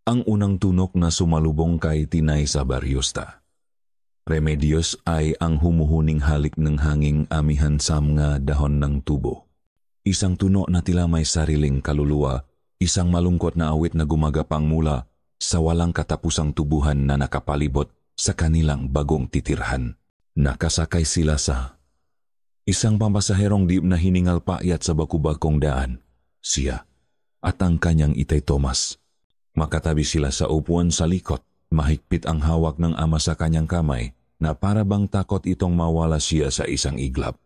Ang unang tunok na sumalubong kay Tinay sa Baryosta. Remedios ay ang humuhuning halik ng hanging amihan sa mga dahon ng tubo. Isang tuno na tila may sariling kaluluwa, isang malungkot na awit na gumagapang mula sa walang katapusang tubuhan na nakapalibot sa kanilang bagong titirhan. Nakasakay sila sa isang pamasaherong diib na hiningal paakyat sa bakubakong daan. Siya at ang kanyang itay Tomas. Makatabi sila sa upuan sa likod. Mahigpit ang hawak ng ama sa kanyang kamay na para bang takot itong mawala siya sa isang iglap.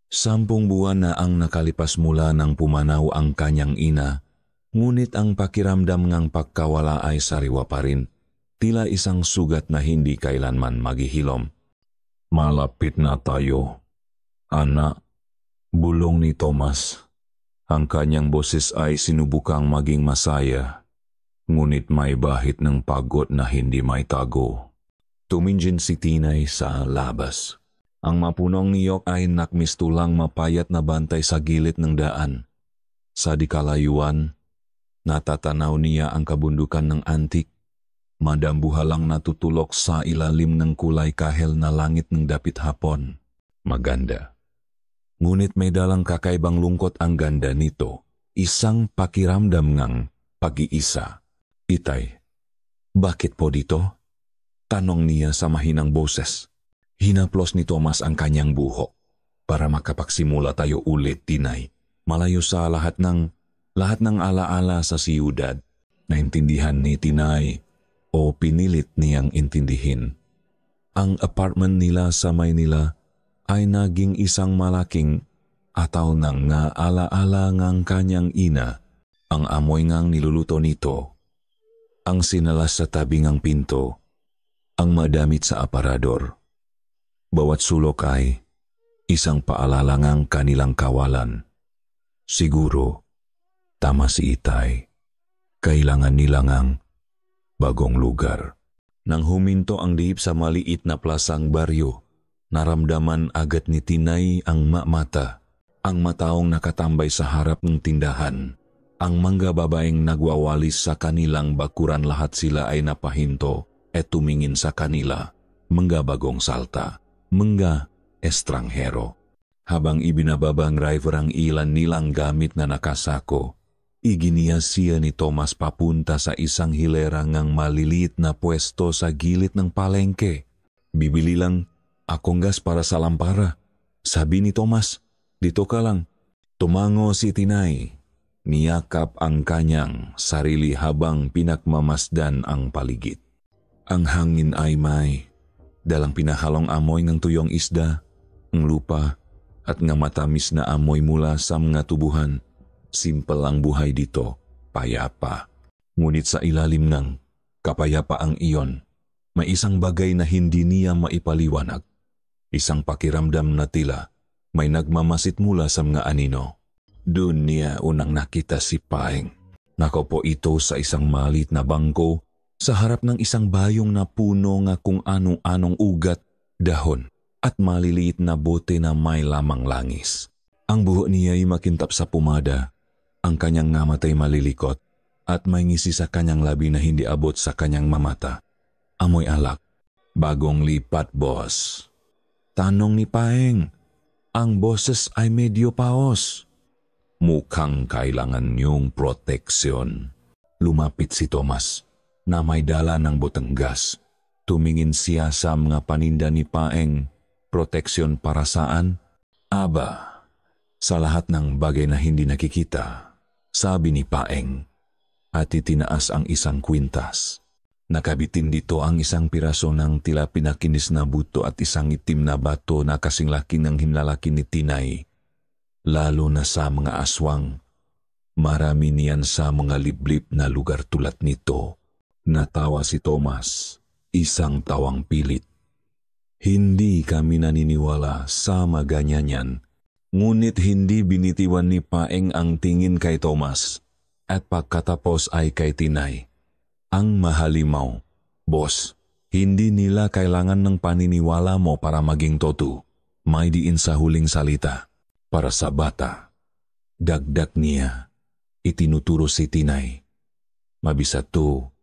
10 buwan na ang nakalipas mula nang pumanaw ang kanyang ina, ngunit ang pakiramdam ngang pagkawala ay sariwa pa rin, tila isang sugat na hindi kailanman maghihilom. Malapit na tayo, anak, bulong ni Tomas. Ang kanyang boses ay sinubukang maging masaya, ngunit may bahid ng pagod na hindi may tago. Tuminjin si Tinay sa labas. Ang mapunong niyok ay nakmistulang mapayat na bantay sa gilid ng daan. Sa di kalayuan, natatanaw niya ang kabundukan ng antik, madambuhalang natutulok sa ilalim ng kulay kahel na langit ng dapit hapon. Maganda. Ngunit may dalang kakaibang lungkot ang ganda nito, isang pakiramdam ngang pag-iisa. Itay, bakit po dito? Tanong niya sa mahinang boses. Hinaplos ni Tomas ang kanyang buhok. Para makapagsimula tayo ulit, Tinay. Malayo sa lahat ng alaala sa siyudad. Naintindihan ni Tinay o pinilit niyang intindihin. Ang apartment nila sa Maynila ay naging isang malaking ataw ng nga alaala ngang kanyang ina. Ang amoy ngang niluluto nito. Ang sinalas sa tabi ngang pinto. Ang madamit sa aparador. Bawat sulok ay isang paalala ngang kanilang kawalan. Siguro, tama si Itay. Kailangan nila ngang bagong lugar. Nang huminto ang diib sa maliit na plasang baryo, naramdaman agad ni Tinay ang mata, ang mataong nakatambay sa harap ng tindahan. Ang mga babaeng nagwawalis sa kanilang bakuran, lahat sila ay napahinto at tumingin sa kanila, mga bagong salta, mga estranghero. Habang ibinababang driver ang ilan nilang gamit na nakasako, iginiya siya ni Tomas papunta sa isang hilera ngang maliliit na pwesto sa gilid ng palengke. Bibili lang akong gas para sa lampara, sabi ni Tomas. Dito ka lang. Tumango si Tinay. Niyakap ang kanyang sarili habang pinagmamasdan ang paligid. Ang hangin ay may dalang pinahalong amoy ng tuyong isda, ng lupa, at ng matamis na amoy mula sa mga tubuhan. Simple ang buhay dito, payapa. Ngunit sa ilalim ng kapayapaang iyon, may isang bagay na hindi niya maipaliwanag. Isang pakiramdam na tila may nagmamasit mula sa mga anino. Doon niya unang nakita si Paeng. Nakaupo ito sa isang maliit na bangko sa harap ng isang bayong na puno nga kung anong-anong ugat, dahon at maliliit na bote na may lamang langis. Ang buhok niya ay makintap sa pumada, ang kanyang ngamatay malilikot at may ngisi sa kanyang labi na hindi abot sa kanyang mamata. Amoy alak. Bagong lipat, boss. Tanong ni Paeng. Ang boses ay medyo paos. Mukhang kailangan niyong proteksyon. Lumapit si Tomas na may dala ng botanggas. Tumingin siya sa mga paninda ni Paeng. Proteksyon para saan? Aba, sa lahat ng bagay na hindi nakikita, sabi ni Paeng. At itinaas ang isang kwintas. Nakabitin dito ang isang piraso ng tila pinakinis na buto at isang itim na bato na kasing laki ng hinlalaki ni Tinay. Lalo na sa mga aswang. Marami niyan sa mga liblib na lugar tulad nito. Natawa si Tomas, isang tawang pilit. Hindi kami naniniwala sa maganyan yan. Ngunit hindi binitiwan ni Paeng ang tingin kay Tomas. At pagkatapos ay kay Tinay. Ang mahalimaw, boss, hindi nila kailangan ng paniniwala mo para maging toto. May diin sa huling salita. Para sa bata. Dagdag niya. Itinuturo si Tinay. Mabisa to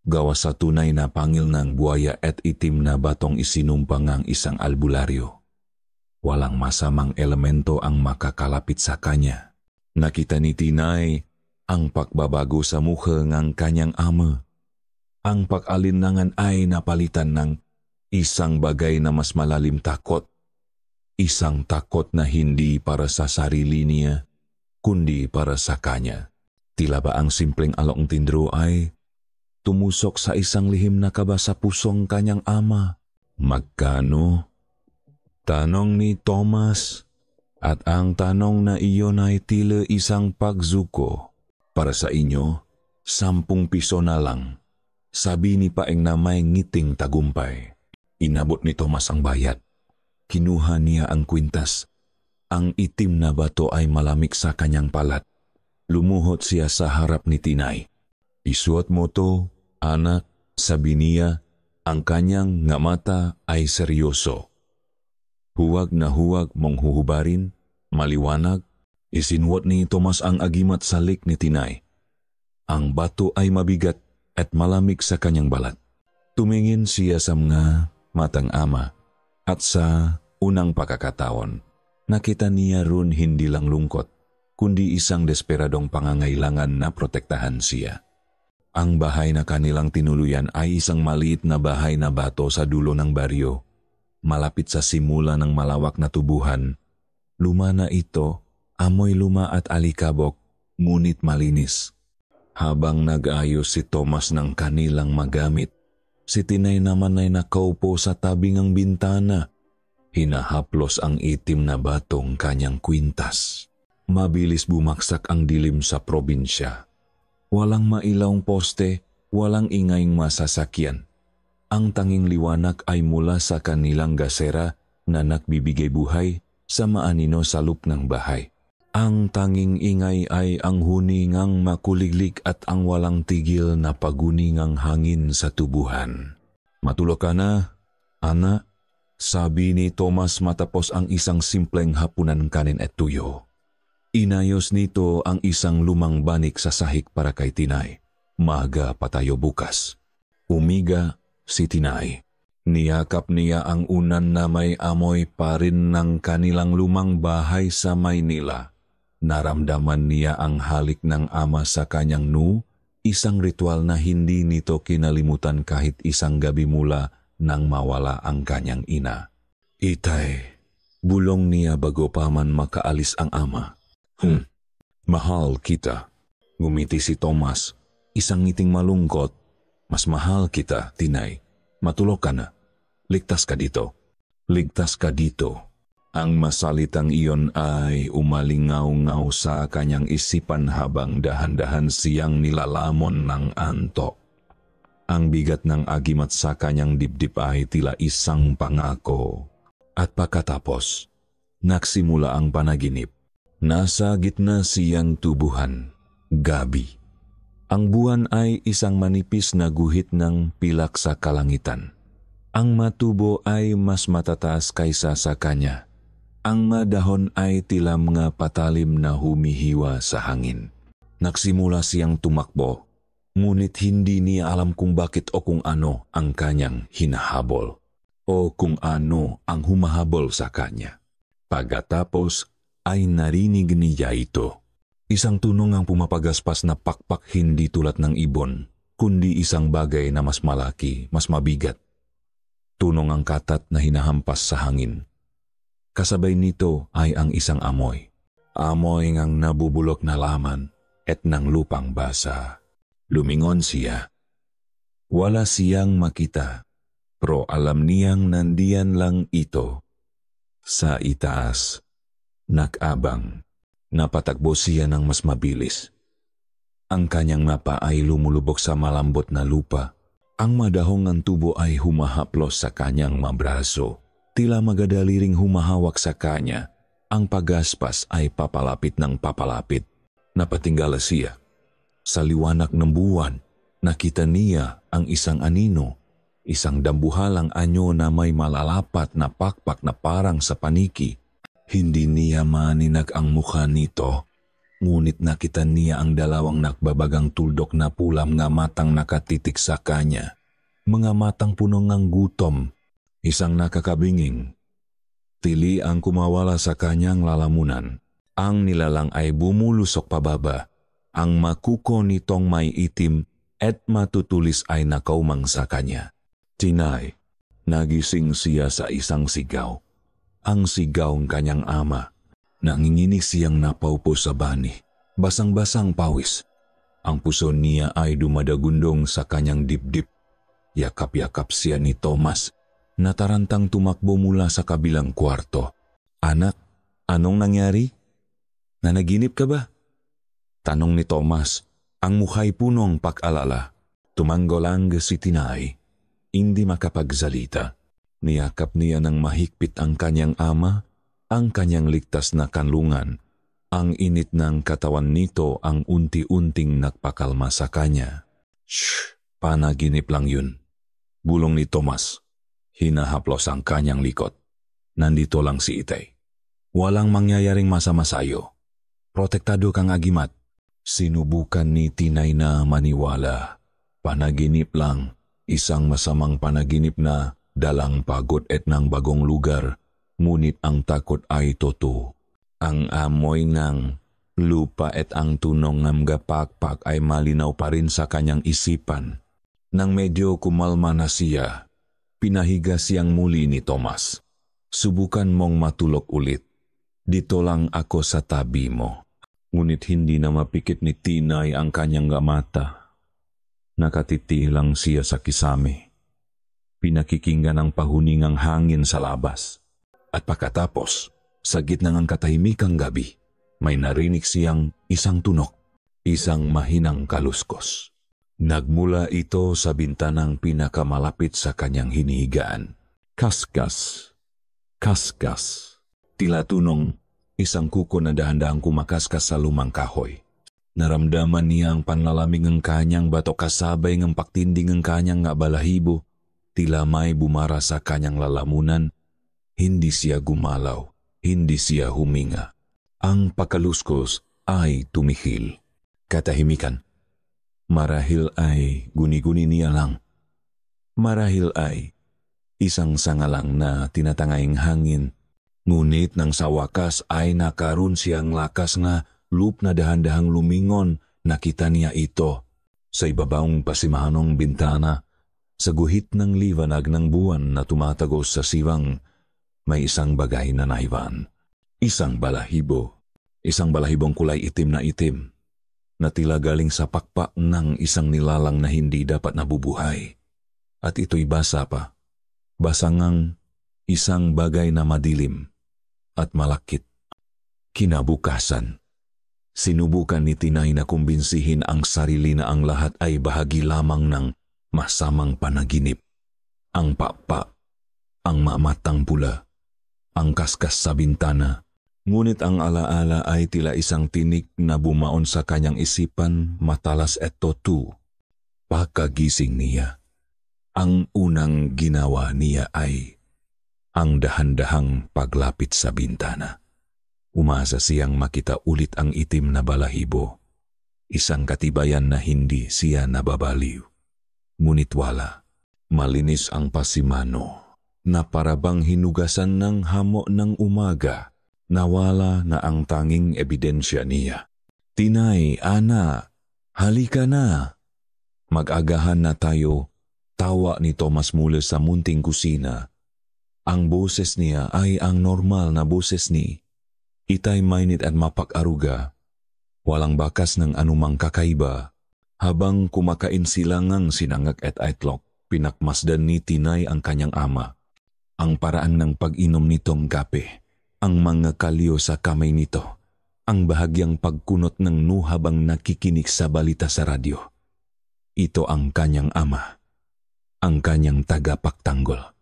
gawa sa tunay na pangil ng buhaya at itim na batong isinumpang ang isang albularyo. Walang masamang elemento ang makakalapit sa kanya. Nakita ni Tinay ang pagbabago sa mukha ng kanyang ama. Ang pag-alinlangan ay napalitan ng isang bagay na mas malalim takot. Isang takot na hindi para sa sarili niya, kundi para sa kanya. Tila ba ang simpleng alok tindro ay tumusok sa isang lihim na kaba sa pusong kanyang ama. Magkano? Tanong ni Thomas. At ang tanong na iyon ay tila isang pagzuko. Para sa inyo, 10 piso na lang. Sabi ni Paeng na may ngiting tagumpay. Inabot ni Thomas ang bayad. Kinuha niya ang kwintas. Ang itim na bato ay malamig sa kanyang palat. Lumuhod siya sa harap ni Tinay. Isuot mo to, anak, sabi niya. Ang kanyang nga mata ay seryoso. Huwag na huwag mong huhubarin, maliwanag. Isinwot ni Thomas ang agimat sa lik ni Tinay. Ang bato ay mabigat at malamig sa kanyang balat. Tumingin siya sa mga matang ama at sa unang pagkakataon, nakita niya ron hindi lang lungkot, kundi isang desperadong pangangailangan na protektahan siya. Ang bahay na kanilang tinuluyan ay isang maliit na bahay na bato sa dulo ng baryo. Malapit sa simula ng malawak na tubuhan. Luma na ito, amoy luma at alikabok, ngunit malinis. Habang nag-ayos si Thomas ng kanilang magamit, si Tinay naman ay nakaupo sa tabing ng bintana. Hinahaplos ang itim na batong kanyang kwintas. Mabilis bumaksak ang dilim sa probinsya. Walang mailawng poste, walang ingayng masasakyan. Ang tanging liwanag ay mula sa kanilang gasera na nagbibigay buhay sa maanino sa loob ng bahay. Ang tanging ingay ay ang huningang makuliglig at ang walang tigil na paguningang hangin sa tubuhan. Matulog ka na, ana, sabi ni Thomas matapos ang isang simpleng hapunan kanin at tuyo. Inayos nito ang isang lumang banik sa sahig para kay Tinay. Maaga pa tayo bukas. Umiga si Tinay. Niyakap niya ang unan na may amoy pa rin ng kanilang lumang bahay sa Maynila. Naramdaman niya ang halik ng ama sa kanyang isang ritual na hindi nito kinalimutan kahit isang gabi mula nang mawala ang kanyang ina. Itay, bulong niya bago pa man makaalis ang ama. Mahal kita. Ngumiti si Thomas, isang ngiting malungkot. Mas mahal kita, Tinay. Matulog ka na. Ligtas ka dito. Ligtas ka dito. Ang masalitang iyon ay umalingaw-ngaw sa kanyang isipan habang dahan-dahan siyang nilalamon ng antok. Ang bigat ng agimat sa kanyang dibdib ay tila isang pangako. At pagkatapos, nagsimula ang panaginip. Nasa gitna siyang tubuhan, gabi. Ang buwan ay isang manipis na guhit ng pilak sa kalangitan. Ang matubo ay mas matataas kaysa sa kanya. Ang madahon ay tila mga patalim na humihiwa sa hangin. Nagsimula siyang tumakbo, ngunit hindi niya alam kung bakit o kung ano ang kanyang hinahabol o kung ano ang humahabol sa kanya. Pagkatapos ay narinig niya ito. Isang tunog ang pumapagaspas na pakpak hindi tulad ng ibon, kundi isang bagay na mas malaki, mas mabigat. Tunog ang katat na hinahampas sa hangin. Kasabay nito ay ang isang amoy. Amoy ngang nabubulok na laman at ng lupang basa. Lumingon siya. Wala siyang makita, pero alam niyang nandiyan lang ito. Sa itaas, nakabang, napatakbo siya ng mas mabilis. Ang kanyang mapa ay lumulubog sa malambot na lupa. Ang madahong ng tubo ay humahaplos sa kanyang mabraso. Tila magadali ring humahawak sa kanya. Ang pagaspas ay papalapit ng papalapit. Napatinggala siya. Sa liwanag ng buwan, nakita niya ang isang anino. Isang dambuhalang anyo na may malalapat na pakpak na parang sa paniki. Hindi niya maninag ang mukha nito. Ngunit nakita niya ang dalawang nakbabagang tuldok na pulam nga matang nakatitik sa kanya. Mga matang puno ngang gutom, isang nakakabinging. Tili ang kumawala sa kanyang lalamunan. Ang nilalang ay bumulusok pababa. Ang makuko nitong may itim at matutulis ay nakaumang sa kanya. Tinay, nagising siya sa isang sigaw. Ang sigaw ng kanyang ama. Nanginginig siyang napaupo sa bani. Basang-basang pawis. Ang puso niya ay dumadagundong sa kanyang dibdib. Yakap-yakap siya ni Tomas. Natarantang tumakbo mula sa kabilang kwarto. Anak, anong nangyari? Nanaginip ka ba? Tanong ni Tomas, ang mukha'y punong pag-alala. Tumanggolang si Tinay. Hindi makapagsalita. Niyakap niya ng mahigpit ang kanyang ama, ang kanyang ligtas na kanlungan. Ang init ng katawan nito ang unti-unting nagpakalma sa kanya. Shh! Panaginip lang yun. Bulong ni Tomas. Hinahaplos ang kanyang likod. Nandito lang si Itay. Walang mangyayaring masama sa iyo. Protektado kang agimat. Sinubukan ni Tinay na maniwala. Panaginip lang. Isang masamang panaginip na dalang pagod at ng bagong lugar. Ngunit ang takot ay totoo. Ang amoy ng lupa at ang tunong ng gapakpak ay malinaw pa rin sa kanyang isipan. Nang medyo kumalma na siya, pinahiga siyang muli ni Tomas. Subukan mong matulog ulit. Dito lang ako sa tabi mo. Ngunit hindi na mapikit ni Tinay ang kanyang mata. Nakatiti lang siya sa kisame. Pinakikinggan ang pahuningang hangin sa labas. At pagkatapos, sa gitna ng katahimikang gabi, may narinig siyang isang tunok, isang mahinang kaluskos. Nagmula ito sa bintanang pinakamalapit sa kanyang hinihigaan. Kaskas, kaskas. Tila tunong isang kuko na dahan-dahang kumakaskas sa lumang kahoy. Naramdaman niya ang panlalamig ng kanyang bato kasabay ng paktinding ng kanyang nga balahibo. Tila may bumara sa kanyang lalamunan. Hindi siya gumalaw, hindi siya huminga. Ang pakaluskos ay tumihil. Katahimikan. Marahil ay guni-guni niya lang. Marahil ay isang sangalang na tinatangaying hangin. Ngunit nang sa wakas ay nakaroon siyang lakas nga loop na dahan-dahang lumingon. Nakita niya ito sa ibabawang pasimahanong bintana. Sa guhit ng liwanag ng buwan na tumatagos sa siwang, may isang bagay na naiwan. Isang balahibo. Isang balahibong kulay itim na itim. Na tila galing sa pakpak ng isang nilalang na hindi dapat nabubuhay. At ito'y basa pa. Basangang isang bagay na madilim at malakit. Kinabukasan, sinubukan ni Tinay na kumbinsihin ang sarili na ang lahat ay bahagi lamang ng masamang panaginip. Ang pakpak, ang mamatang pula, ang kaskas sa bintana. Ngunit ang alaala ay tila isang tinik na bumaon sa kanyang isipan, matalas at totu. Pagkagising niya, ang unang ginawa niya ay ang dahan-dahang paglapit sa bintana. Umasa siyang makita ulit ang itim na balahibo. Isang katibayan na hindi siya nababaliw. Ngunit wala, malinis ang pasimano na parabang hinugasan ng hamo ng umaga. Nawala na ang tanging ebidensya niya. Tinay, ana, halika na. Mag-agahan na tayo. Tawa ni Tomas mula sa munting kusina. Ang boses niya ay ang normal na boses ni Itay mainit at mapag-aruga. Walang bakas ng anumang kakaiba. Habang kumakain sila ngang sinangag at itlog, pinakmasdan ni Tinay ang kanyang ama. Ang paraan ng pag-inom nitong kape. Ang mga kalyo sa kamay nito, ang bahagyang pagkunot ng nu habang nakikinig sa balita sa radyo. Ito ang kanyang ama, ang kanyang tagapagtanggol.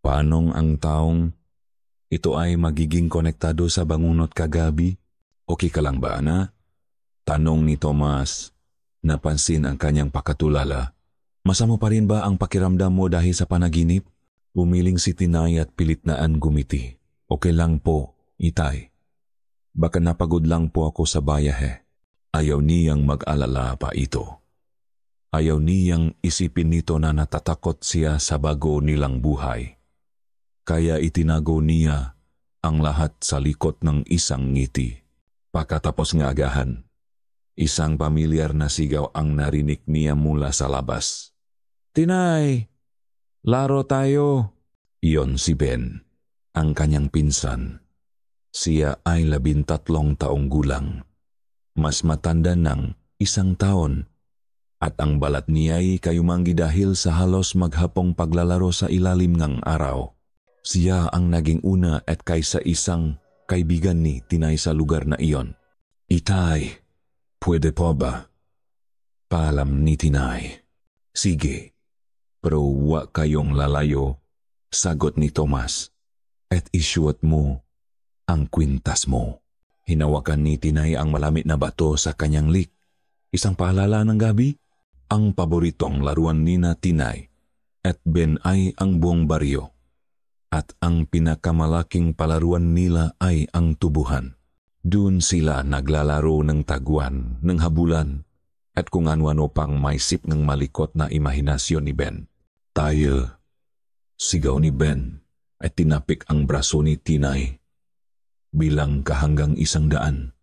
Paanong ang taong ito ay magiging konektado sa bangunot kagabi? Okay ka lang ba, ana? Tanong ni Tomas. Napansin ang kanyang pakatulala. Masama pa rin ba ang pakiramdam mo dahil sa panaginip? Umiling si Tinay at pilit naan gumiti. Okay lang po, Itay. Baka napagod lang po ako sa bayahe. Ayaw niyang mag-alala pa ito. Ayaw niyang isipin nito na natatakot siya sa bago nilang buhay. Kaya itinago niya ang lahat sa likod ng isang ngiti. Pagkatapos ng agahan, isang pamilyar na sigaw ang narinig niya mula sa labas. "Tinay! Laro tayo!" Iyon si Ben, ang kanyang pinsan. Siya ay 13 taong gulang. Mas matanda ng 1 taon. At ang balat niya ay kayumanggi dahil sa halos maghapong paglalaro sa ilalim ng araw. Siya ang naging una at kaysa isang kaibigan ni Tinay sa lugar na iyon. "Itay, pwede po ba?" Paalam ni Tinay. "Sige, pero huwag kayong lalayo," sagot ni Tomas. "At isuot mo ang kwintas mo." Hinawakan ni Tinay ang malamit na bato sa kanyang lik. Isang paalala ng gabi. Ang paboritong laruan ni na Tinay at Ben ay ang buong baryo. At ang pinakamalaking palaruan nila ay ang tubuhan. Doon sila naglalaro ng taguan, ng habulan, at kung ano-ano pang maisip ng malikot na imahinasyon ni Ben. "Tayo!" sigaw ni Ben at tinapik ang braso ni Tinay. "Bilang ka hanggang 100.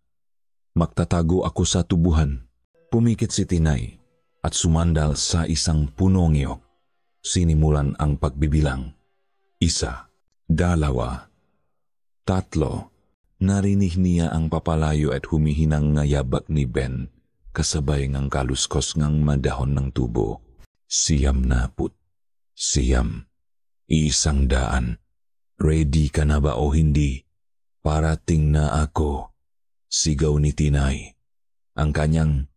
Magtatago ako sa tubuhan." Pumikit si Tinay at sumandal sa isang punong iyok. Sinimulan ang pagbibilang. 1, 2, 3. Narinig niya ang papalayo at humihinang ngayabak ni Ben kasabay ng kaluskos ng madahon ng tubo. 90. 100. "Ready ka na ba o hindi? Parating na ako," sigaw ni Tinay. Ang kanyang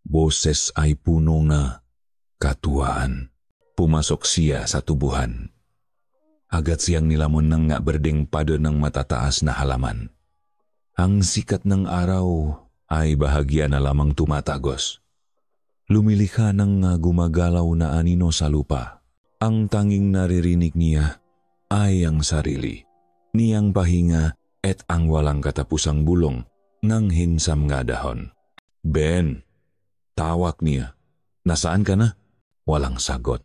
boses ay puno na katuwaan. Pumasok siya sa tubuhan. Agad siyang nilamon ng berdeng pado ng matataas na halaman. Ang sikat ng araw ay bahagya na lamang tumatagos. Lumilikha ng gumagalaw na anino sa lupa. Ang tanging naririnig niya ay ang sarili, niyang pahinga at ang walang katapusang bulong ng hinsam nga dahon. "Ben!" tawag niya. "Nasaan ka na?" Walang sagot.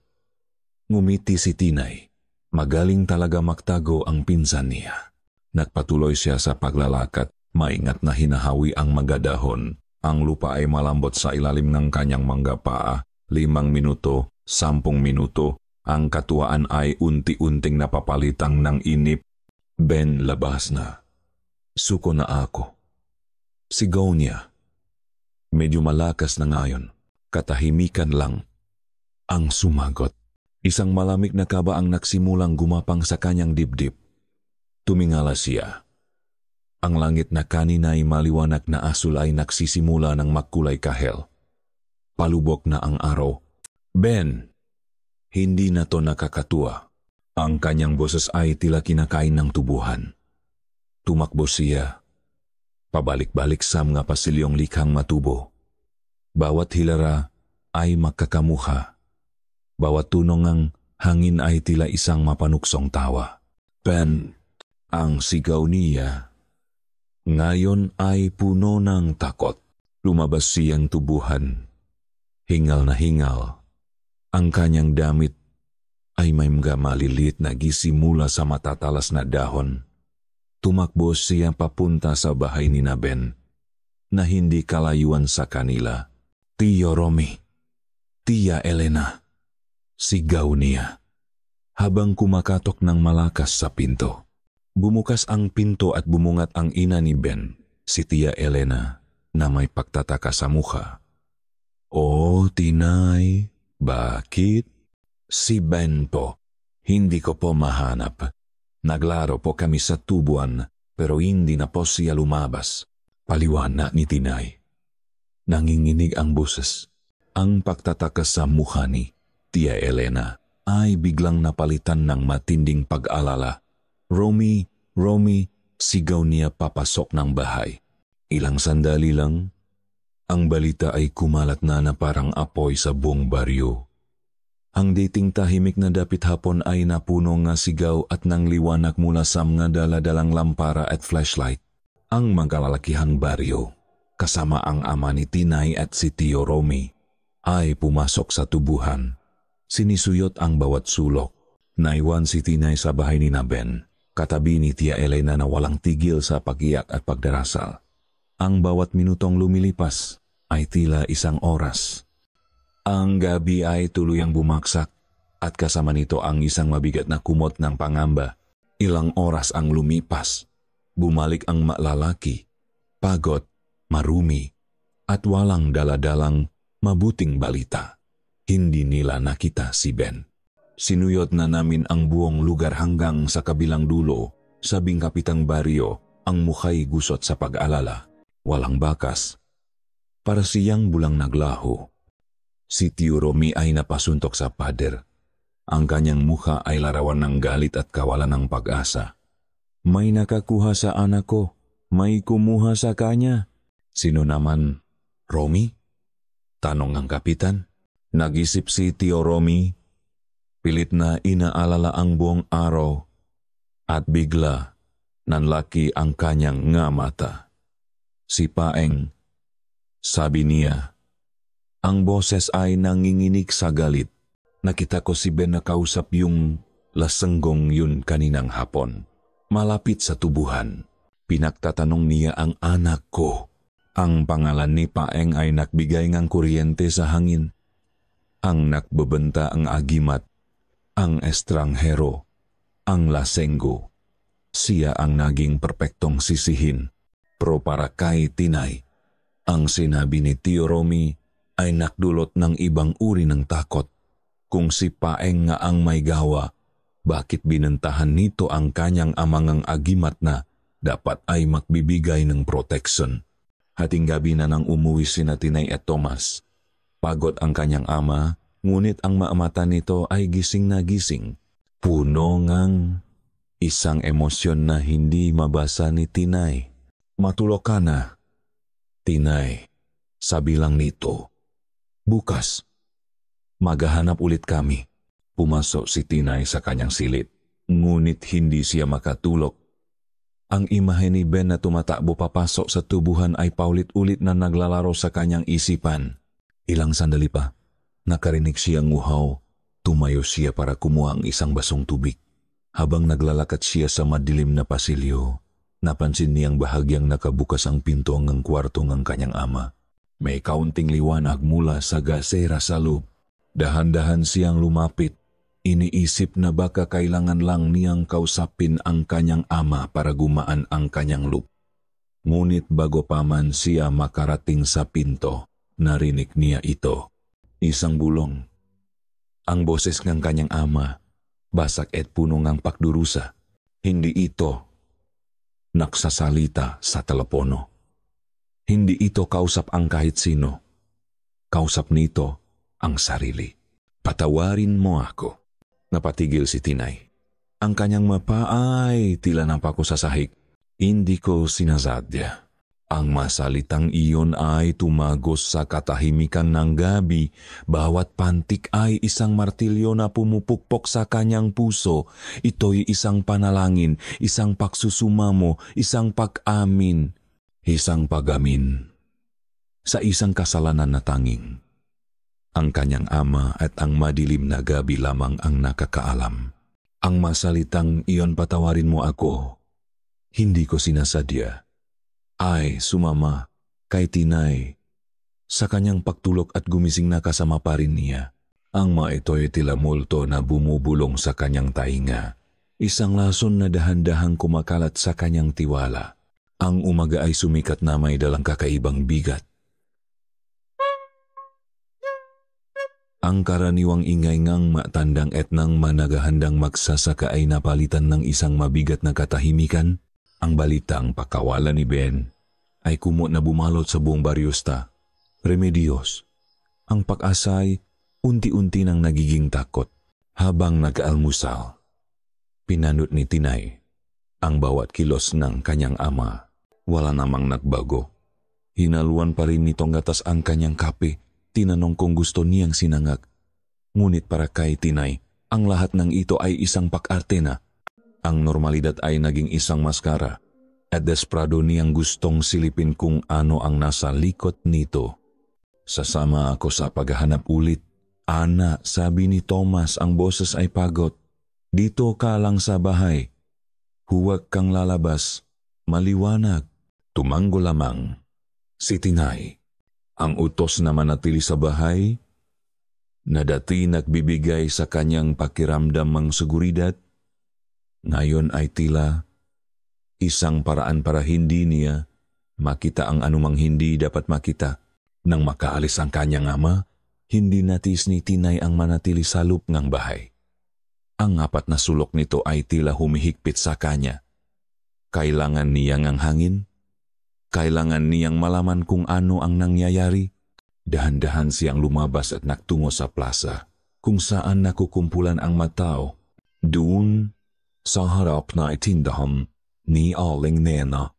Ngumiti si Tinay. Magaling talaga magtago ang pinsan niya. Nagpatuloy siya sa paglalakad, maingat na hinahawi ang mga dahon. Ang lupa ay malambot sa ilalim ng kanyang mga paa. 5 minuto, 10 minuto, ang katuwaan ay unti-unting napapalitang ng inip. "Ben, labas na. Suko na ako." Sigaw niya. Medyo malakas na ngayon. Katahimikan lang ang sumagot. Isang malamig na kaba ang nagsimulang gumapang sa kanyang dibdib. Tumingala siya. Ang langit na kanina ay maliwanag na asul ay nagsisimula ng makulay kahel. Palubok na ang araw. "Ben!" Hindi na to nakakatuwa. Ang kanyang boses ay tila kinakain ng tubuhan. Tumakbo siya. Pabalik-balik sa mga pasilyong likhang matubo. Bawat hilara ay magkakamuha. Bawat tunog ng hangin ay tila isang mapanuksong tawa. "Ben!" ang sigaw niya. Ngayon ay puno ng takot. Lumabas siyang tubuhan. Hingal na hingal. Ang kanyang damit ay may mga maliliit na gisi mula sa matatalas na dahon. Tumakbo siya papunta sa bahay ni na Ben, na hindi kalayuan sa kanila. "Tio Romy, Tia Elena," sigaw niya. Habang kumakatok ng malakas sa pinto. Bumukas ang pinto at bumungat ang ina ni Ben, si Tia Elena, na may pagtataka sa mukha. "Oh, Tinay, bakit?" "Si Ben po. Hindi ko po mahanap. Naglaro po kami sa tubuan pero hindi na po siya lumabas." Paliwanag ni Tinay. Nanginginig ang boses. Ang pagtataka sa mukha ni Tia Elena ay biglang napalitan ng matinding pag-alala. "Romy, Romy," sigaw niya papasok ng bahay. Ilang sandali lang, ang balita ay kumalat na parang apoy sa buong baryo. Ang dating tahimik na dapit hapon ay napuno ng sigaw at ng liwanag mula sa mga daladalang lampara at flashlight. Ang magkalalakihang baryo, kasama ang ama ni Tinay at si Tio Romy, ay pumasok sa tubuhan. Sinisuyot ang bawat sulok. Naiwan si Tinay sa bahay ni Ben, katabi ni Tia Elena na walang tigil sa pag-iyak at pagdarasal. Ang bawat minutong lumilipas ay tila isang oras. Ang gabi ay tuluyang bumaksak at kasama nito ang isang mabigat na kumot ng pangamba. Ilang oras ang lumipas. Bumalik ang malalaki, pagod, marumi, at walang daladalang mabuting balita. Hindi nila nakita si Ben. Sinuyot na namin ang buong lugar hanggang sa kabilang dulo, sabing kapitang baryo, ang mukha'y gusot sa pag-alala. Walang bakas. Para siyang bulang naglaho. Si Tio Romy ay napasuntok sa pader. Ang kanyang mukha ay larawan ng galit at kawalan ng pag-asa. May nakakuha sa anak ko. May kumuha sa kanya. Sino naman? Romy? Tanong ang kapitan. Nag-isip si Tio Romy. Pilit na inaalala ang buong araw. At bigla, nanlaki ang kanyang nga mata. Si Paeng. Sabi niya. Ang boses ay nanginginig sa galit. Nakita ko si Ben na kausap yung lasenggong yun kaninang hapon. Malapit sa tubuhan. Pinagtatanong niya ang anak ko. Ang pangalan ni Paeng ay nakbigay ng kuryente sa hangin. Ang nakbebenta ang agimat. Ang estranghero. Ang lasenggo. Siya ang naging perpektong sisihin. Pro para kay Tinay. Ang sinabi ni Tio Romy ay nakdulot ng ibang uri ng takot. Kung si Paeng nga ang may gawa, bakit binentahan nito ang kanyang amangang agimat na dapat ay magbibigay ng protection? Hating gabi na nang umuwi sina Tinay at Tomas. Pagod ang kanyang ama, ngunit ang mata nito ay gising na gising. Puno ngang isang emosyon na hindi mabasa ni Tinay. Matulog ka na. Tinay, sabi lang nito. Bukas, maghahanap ulit kami. Pumasok si Tinay sa kanyang silid, ngunit hindi siya makatulog. Ang imahe ni Ben na tumatakbo papasok sa tubuhan ay paulit-ulit na naglalaro sa kanyang isipan. Ilang sandali pa, nakarinig siyang nguhaw. Tumayo siya para kumuha ang isang basong tubig. Habang naglalakad siya sa madilim na pasilyo, napansin niyang bahagyang nakabukas ang pinto ng kwarto ng kanyang ama. May kaunting liwanag mula sa gasera sa loob. Dahan-dahan siyang lumapit. Iniisip na baka kailangan lang niyang kausapin ang kanyang ama para gumaan ang kanyang loop. Ngunit bago pa man siya makarating sa pinto, narinig niya ito. Isang bulong. Ang boses ng kanyang ama, basak at puno ng pakdurusa. Hindi ito naksasalita sa telepono. Hindi ito kausap ang kahit sino. Kausap nito ang sarili. Patawarin mo ako. Napatigil si Tinay. Ang kanyang mapa ay tila napako sa sahig. Hindi ko sinasadya. Ang masalitang iyon ay tumagos sa katahimikan ng gabi. Bawat pantik ay isang martilyo na pumupukpok sa kanyang puso. Ito'y isang panalangin, isang pagsusumamo, isang pag-amin, isang pag-amin sa isang kasalanan na tanging ang kanyang ama at ang madilim na gabi lamang ang nakakaalam. Ang masalitang iyon, patawarin mo ako, hindi ko sinasadya, ay sumama kay Tinay sa kanyang pagtulog at gumising na kasama pa rin niya. Ang mga ito'y tila multo na bumubulong sa kanyang tainga. Isang lason na dahan-dahang kumakalat sa kanyang tiwala. Ang umaga ay sumikat na may dalang kakaibang bigat. Ang karaniwang ingay ngang matandang at nang managahandang magsasaka ay napalitan ng isang mabigat na katahimikan. Ang balitang pakawalan ni Ben ay kumot na bumalot sa buong Baryosta. Remedios, ang pag-asa ay unti-unti nang nagiging takot. Habang nag-almusal, pinanot ni Tinay ang bawat kilos ng kanyang ama. Wala namang nagbago. Hinaluan pa rin nitong gatas ang kanyang kape. Tinanong kung gusto niyang sinangag. Ngunit para kay Tinay, ang lahat ng ito ay isang pag-arte na. Ang normalidad ay naging isang maskara. at desperado niyang gustong silipin kung ano ang nasa likod nito. Sasama ako sa paghahanap ulit. Ana, sabi ni Thomas, ang boses ay pagod. Dito ka lang sa bahay. Huwag kang lalabas. Maliwanag. Tumanggo lamang si Tinay. Ang utos na manatili sa bahay na dati nagbibigay sa kanyang pakiramdam ng seguridad, ngayon ay tila isang paraan para hindi niya makita ang anumang hindi dapat makita. Nang makaalis ang kanyang ama, hindi natis ni Tinay ang manatili sa loob ng bahay. Ang apat na sulok nito ay tila humihigpit sa kanya. Kailangan niyang ang hangin. Kailangan niyang malaman kung ano ang nangyayari. Dahan-dahan siyang lumabas at nagtungo sa plaza, kung saan nakukumpulan ang matao. Doon, sa harap na itindahan ni Aling Nena,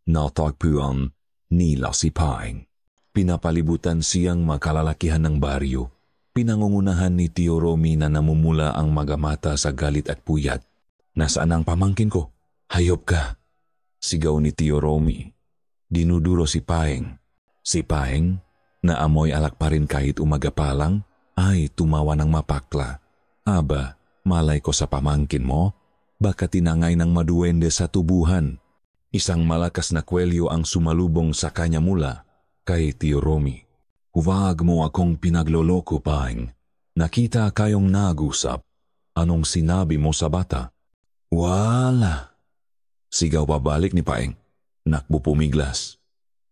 natagpuan nila si Paeng. Pinapalibutan siyang makalalakihan ng baryo. Pinangungunahan ni Tio Romy na namumula ang magamata sa galit at puyat. Nasaan ang pamangkin ko? Hayop ka! Sigaw ni Tio Romy. Dinuduro si Paeng. Si Paeng, na amoy alak pa rin kahit umaga pa lang, ay tumawa ng mapakla. Aba, malay ko sa pamangkin mo, baka tinangay ng maduwende sa tubuhan. Isang malakas na kwelyo ang sumalubong sa kanya mula kay Tio Romy. Huwag mo akong pinagloloko, Paeng. Nakita kayong nag-usap. Anong sinabi mo sa bata? Wala. Sigaw pabalik ni Paeng. Nakbo pumiglas.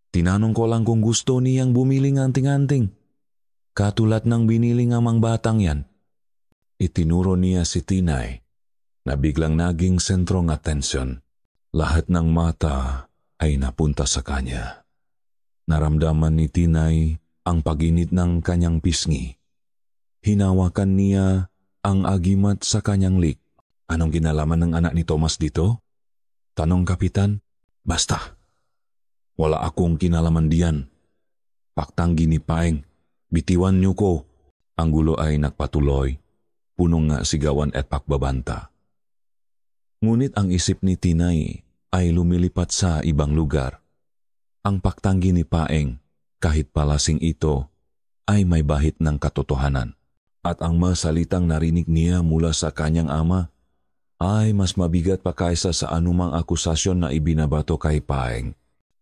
Tinanong ko lang kung gusto niyang bumili ng anting-anting. Katulad ng binili ng mga batang yan. Itinuro niya si Tinay na biglang naging sentro ng atensyon. Lahat ng mata ay napunta sa kanya. Naramdaman ni Tinay ang paginit ng kanyang pisngi. Hinawakan niya ang agimat sa kanyang lik. Anong ginalaman ng anak ni Thomas dito? Tanong kapitan. Basta. Wala akong kinalaman diyan. Paktanggi ni Paeng. Bitiwan niyo ko. Ang gulo ay nagpatuloy. Punong nga sigawan at pakbabanta. Ngunit ang isip ni Tinay ay lumilipat sa ibang lugar. Ang paktanggi ni Paeng, kahit palasing ito, ay may bahid ng katotohanan. At ang masalitang narinig niya mula sa kanyang ama ay mas mabigat pa kaysa sa anumang akusasyon na ibinabato kay Paeng.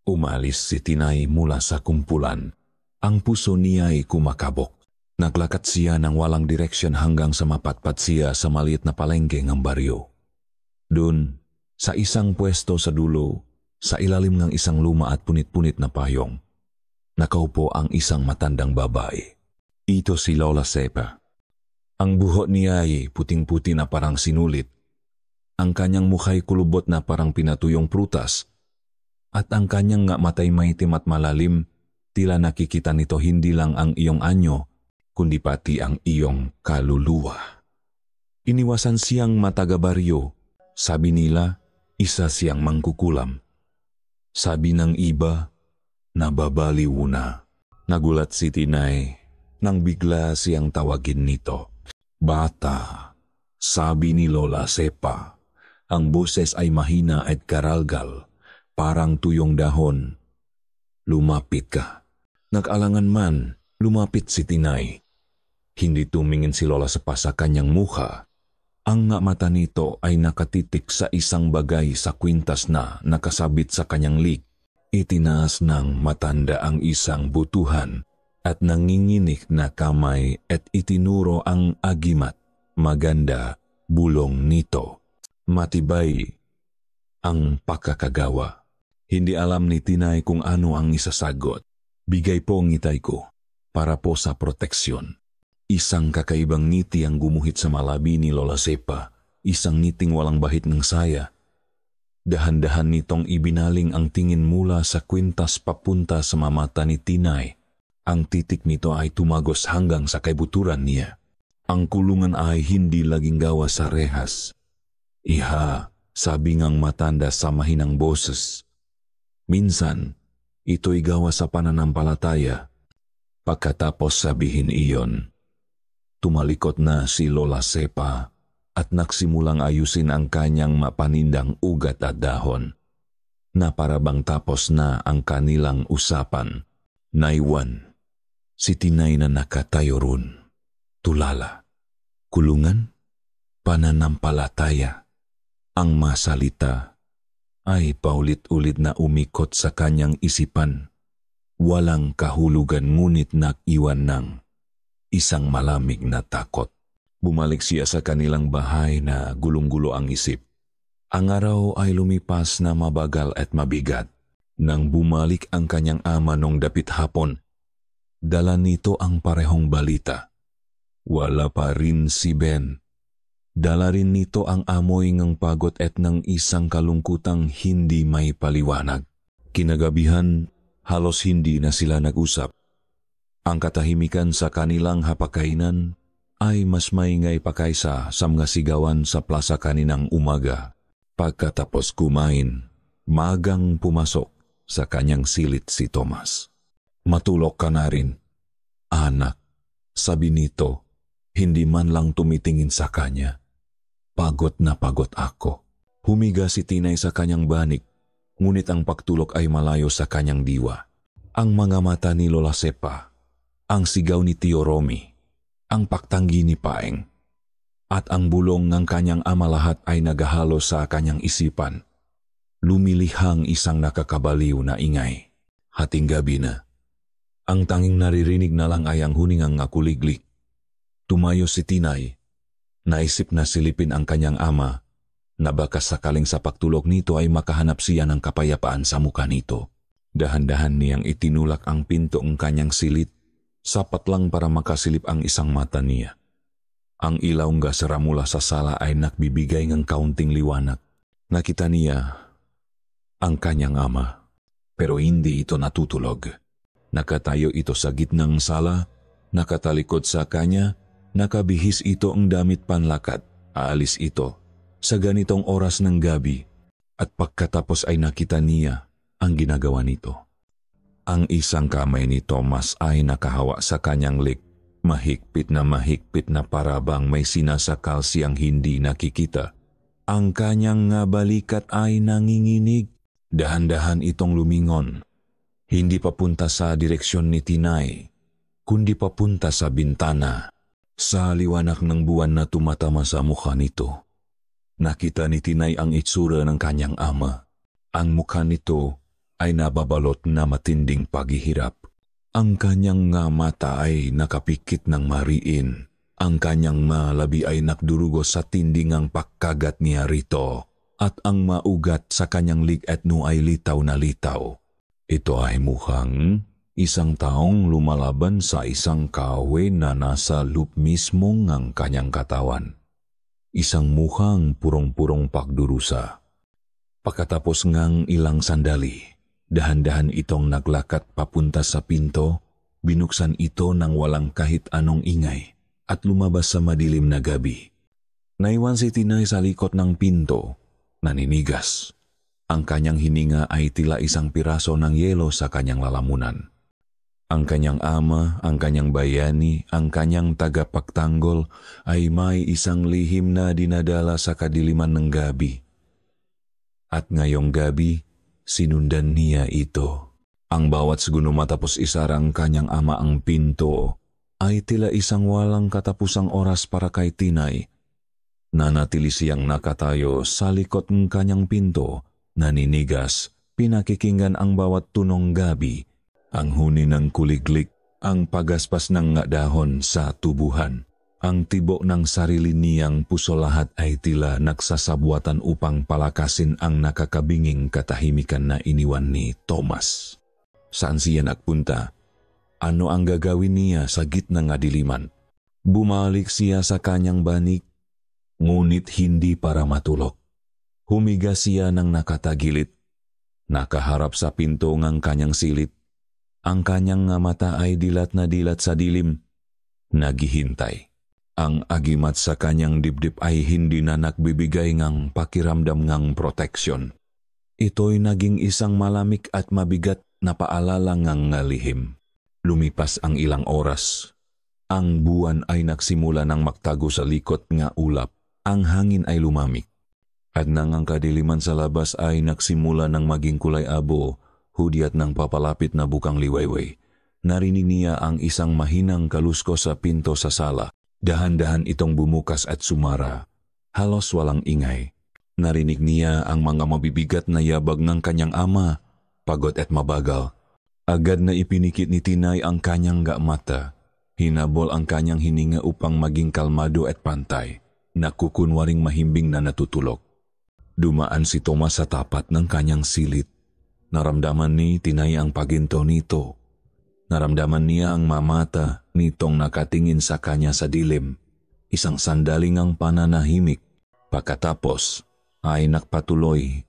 Umalis si Tinay mula sa kumpulan. Ang puso niya ay kumakabok. Naglakat siya ng walang direksyon hanggang sa mapatpat siya sa maliit na palengke ng baryo. Doon, sa isang pwesto sa dulo, sa ilalim ng isang luma at punit-punit na payong, nakaupo ang isang matandang babae. Ito si Lola Sepa. Ang buhok niya ay puting-puti na parang sinulit. Ang kanyang mukha'y kulubot na parang pinatuyong prutas. At ang kanyang matay maitim at malalim, tila nakikita nito hindi lang ang iyong anyo, kundi pati ang iyong kaluluwa. Iniwasan siyang matagabaryo. Sabi nila, isa siyang mangkukulam. Sabi ng iba, nababaliw na. Nagulat si Tinay nang bigla siyang tawagin nito. Bata, sabi ni Lola Sepa. Ang boses ay mahina at karalgal. Parang tuyong dahon. Lumapit ka. Nag-alangan man, lumapit si Tinay. Hindi tumingin si Lola Sepa sa kanyang mukha. Ang mata nito ay nakatitik sa isang bagay sa kwintas na nakasabit sa kanyang lik. Itinaas ng matanda ang isang butuhan at nanginginik na kamay at itinuro ang agimat. Maganda, bulong nito. Matibay ang pakakagawa. Hindi alam ni Tinay kung ano ang isasagot. Bigay po ang ngitay ko para po sa proteksyon. Isang kakaibang ngiti ang gumuhit sa malabi ni Lola Sepa. Isang ngiting walang bahid ng saya. Dahan-dahan nitong ibinaling ang tingin mula sa kwintas papunta sa mamata ni Tinay. Ang titik nito ay tumagos hanggang sa kaibuturan niya. Ang kulungan ay hindi laging gawa sa rehas. Iha, sabi ngang matanda sa mahinang boses. Minsan, ito'y gawa sa pananampalataya. Pagkatapos sabihin iyon, tumalikot na si Lola Sepa at nagsimulang ayusin ang kanyang mapanindang ugat at dahon. na parabang tapos na ang kanilang usapan. Naiwan, si Tinay na nakatayo ron. Tulala, kulungan, pananampalataya. Ang masalita ay paulit-ulit na umikot sa kanyang isipan. Walang kahulugan ngunit nag-iwan ng isang malamig na takot. Bumalik siya sa kanilang bahay na gulong-gulo ang isip. Ang araw ay lumipas na mabagal at mabigat. Nang bumalik ang kanyang ama nung dapit hapon, dala nito ang parehong balita. Wala pa rin si Ben. Dala rin nito ang amoy ng pagod at ng isang kalungkutang hindi may paliwanag. Kinagabihan, halos hindi na sila nag-usap. Ang katahimikan sa kanilang hapakainan ay mas maingay pa kaysa sa mga sigawan sa plaza kaninang umaga. Pagkatapos kumain, magang pumasok sa kanyang silid si Tomas. Matulog ka na rin. Anak, sabi nito, hindi man lang tumitingin sa kanya. Pagod na pagod ako. Humiga si Tinay sa kanyang banig, ngunit ang pagtulog ay malayo sa kanyang diwa. Ang mga mata ni Lola Sepa, ang sigaw ni Tio Romy, ang paktanggi ni Paeng, at ang bulong ng kanyang ama lahat ay nagahalo sa kanyang isipan. Lumilihang isang nakakabaliw na ingay. Hating gabi na. Ang tanging naririnig na lang ay ang huningang ngakuliglig. Tumayo si Tinay. Naisip na silipin ang kanyang ama na baka sakaling sa pagtulog nito ay makahanap siya ng kapayapaan sa mukha nito. Dahan-dahan niyang itinulak ang pinto ng kanyang silid, sapat lang para makasilip ang isang mata niya. Ang ilaw nga sara mula sa sala ay nakbibigay ng kaunting liwanag. Nakita niya ang kanyang ama, pero hindi ito natutulog. Nakatayo ito sa gitnang sala, nakatalikod sa kanya, nakabihis ito ang damit panlakad. Aalis ito sa ganitong oras ng gabi at pagkatapos ay nakita niya ang ginagawa nito. Ang isang kamay ni Tomas ay nakahawa sa kanyang lik, mahigpit na parabang may sinasakal siyang hindi nakikita. Ang kanyang nga balikat ay nanginginig. Dahan-dahan itong lumingon. Hindi papunta sa direksyon ni Tinay, kundi papunta sa bintana. Sa liwanag ng buwan na tumatama sa mukha nito, nakita ni Tinay ang itsura ng kanyang ama. Ang mukha nito ay nababalot na matinding paghihirap. Ang kanyang nga mata ay nakapikit ng mariin. Ang kanyang malabi ay nakdurugo sa tindingang pagkagat niya rito. At ang maugat sa kanyang ligat no ay litaw na litaw. Ito ay mukhang isang taong lumalaban sa isang kahoy na nasa loop mismo ng kanyang katawan. Isang mukhang purong-purong pagdurusa. Pagkatapos ngang ilang sandali, dahan-dahan itong naglakat papunta sa pinto, binuksan ito ng walang kahit anong ingay at lumabas sa madilim na gabi. Naiwan si Tinay sa likod ng pinto, naninigas. Ang kanyang hininga ay tila isang piraso ng yelo sa kanyang lalamunan. Ang kanyang ama, ang kanyang bayani, ang kanyang tagapagtanggol ay may isang lihim na dinadala sa kadiliman ng gabi. At ngayong gabi, sinundan niya ito. Ang bawat segundo matapos isarang kanyang ama ang pinto ay tila isang walang katapusang oras para kay Tinay. Nanatili siyang nakatayo sa likod ng kanyang pinto, naninigas, pinakikinggan ang bawat tunong gabi, ang huni ng kuliglig, ang pagaspas ng dahon sa tubuhan, ang tibo ng sarili niyang puso lahat ay tila nagsasabwatan upang palakasin ang nakakabinging katahimikan na iniwan ni Tomas. Saan siya nagpunta? Ano ang gagawin niya sa gitna ng adiliman? Bumalik siya sa kanyang banig, ngunit hindi para matulog. Humiga siya ng nakatagilit, nakaharap sa pinto ng kanyang silid. Ang kanyang mata ay dilat na dilat sa dilim, naghihintay. Ang agimat sa kanyang dibdib ay hindi na nagbibigay ng pakiramdam ng proteksyon. Ito'y naging isang malamig at mabigat na paalala ng lihim. Lumipas ang ilang oras. Ang buwan ay nagsimula ng magtago sa likod nga ulap. Ang hangin ay lumamig. At nang ang kadiliman sa labas ay nagsimula ng maging kulay abo, hudyat ng papalapit na bukang liwayway, narinig niya ang isang mahinang kalusko sa pinto sa sala. Dahan-dahan itong bumukas at sumara. Halos walang ingay. Narinig niya ang mga mabibigat na yabag ng kanyang ama, pagod at mabagal. Agad na ipinikit ni Tinay ang kanyang mata. Hinabol ang kanyang hininga upang maging kalmado at pantay, nakukunwaring mahimbing na natutulog. Dumaan si Tomas sa tapat ng kanyang silid. Naramdaman ni Tinay ang paginto nito. Naramdaman niya ang mamata nitong nakatingin sa kanya sa dilim. Isang sandaling ang pananahimik. Pagkatapos ay nakpatuloy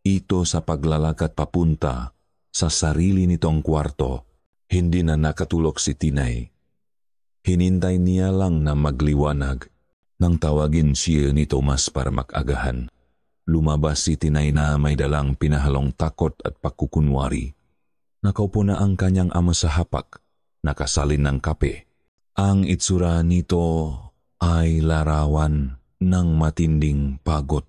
ito sa paglalakad papunta sa sarili nitong kwarto. Hindi na nakatulog si Tinay. Hinintay niya lang na magliwanag nang tawagin siya ni Tomas para mag-agahan. Lumabas si Tinay na may dalang pinahalong takot at pagkukunwari. Nakaupo na ang kanyang ama sa hapak, nakasalin ng kape. Ang itsura nito ay larawan ng matinding pagod.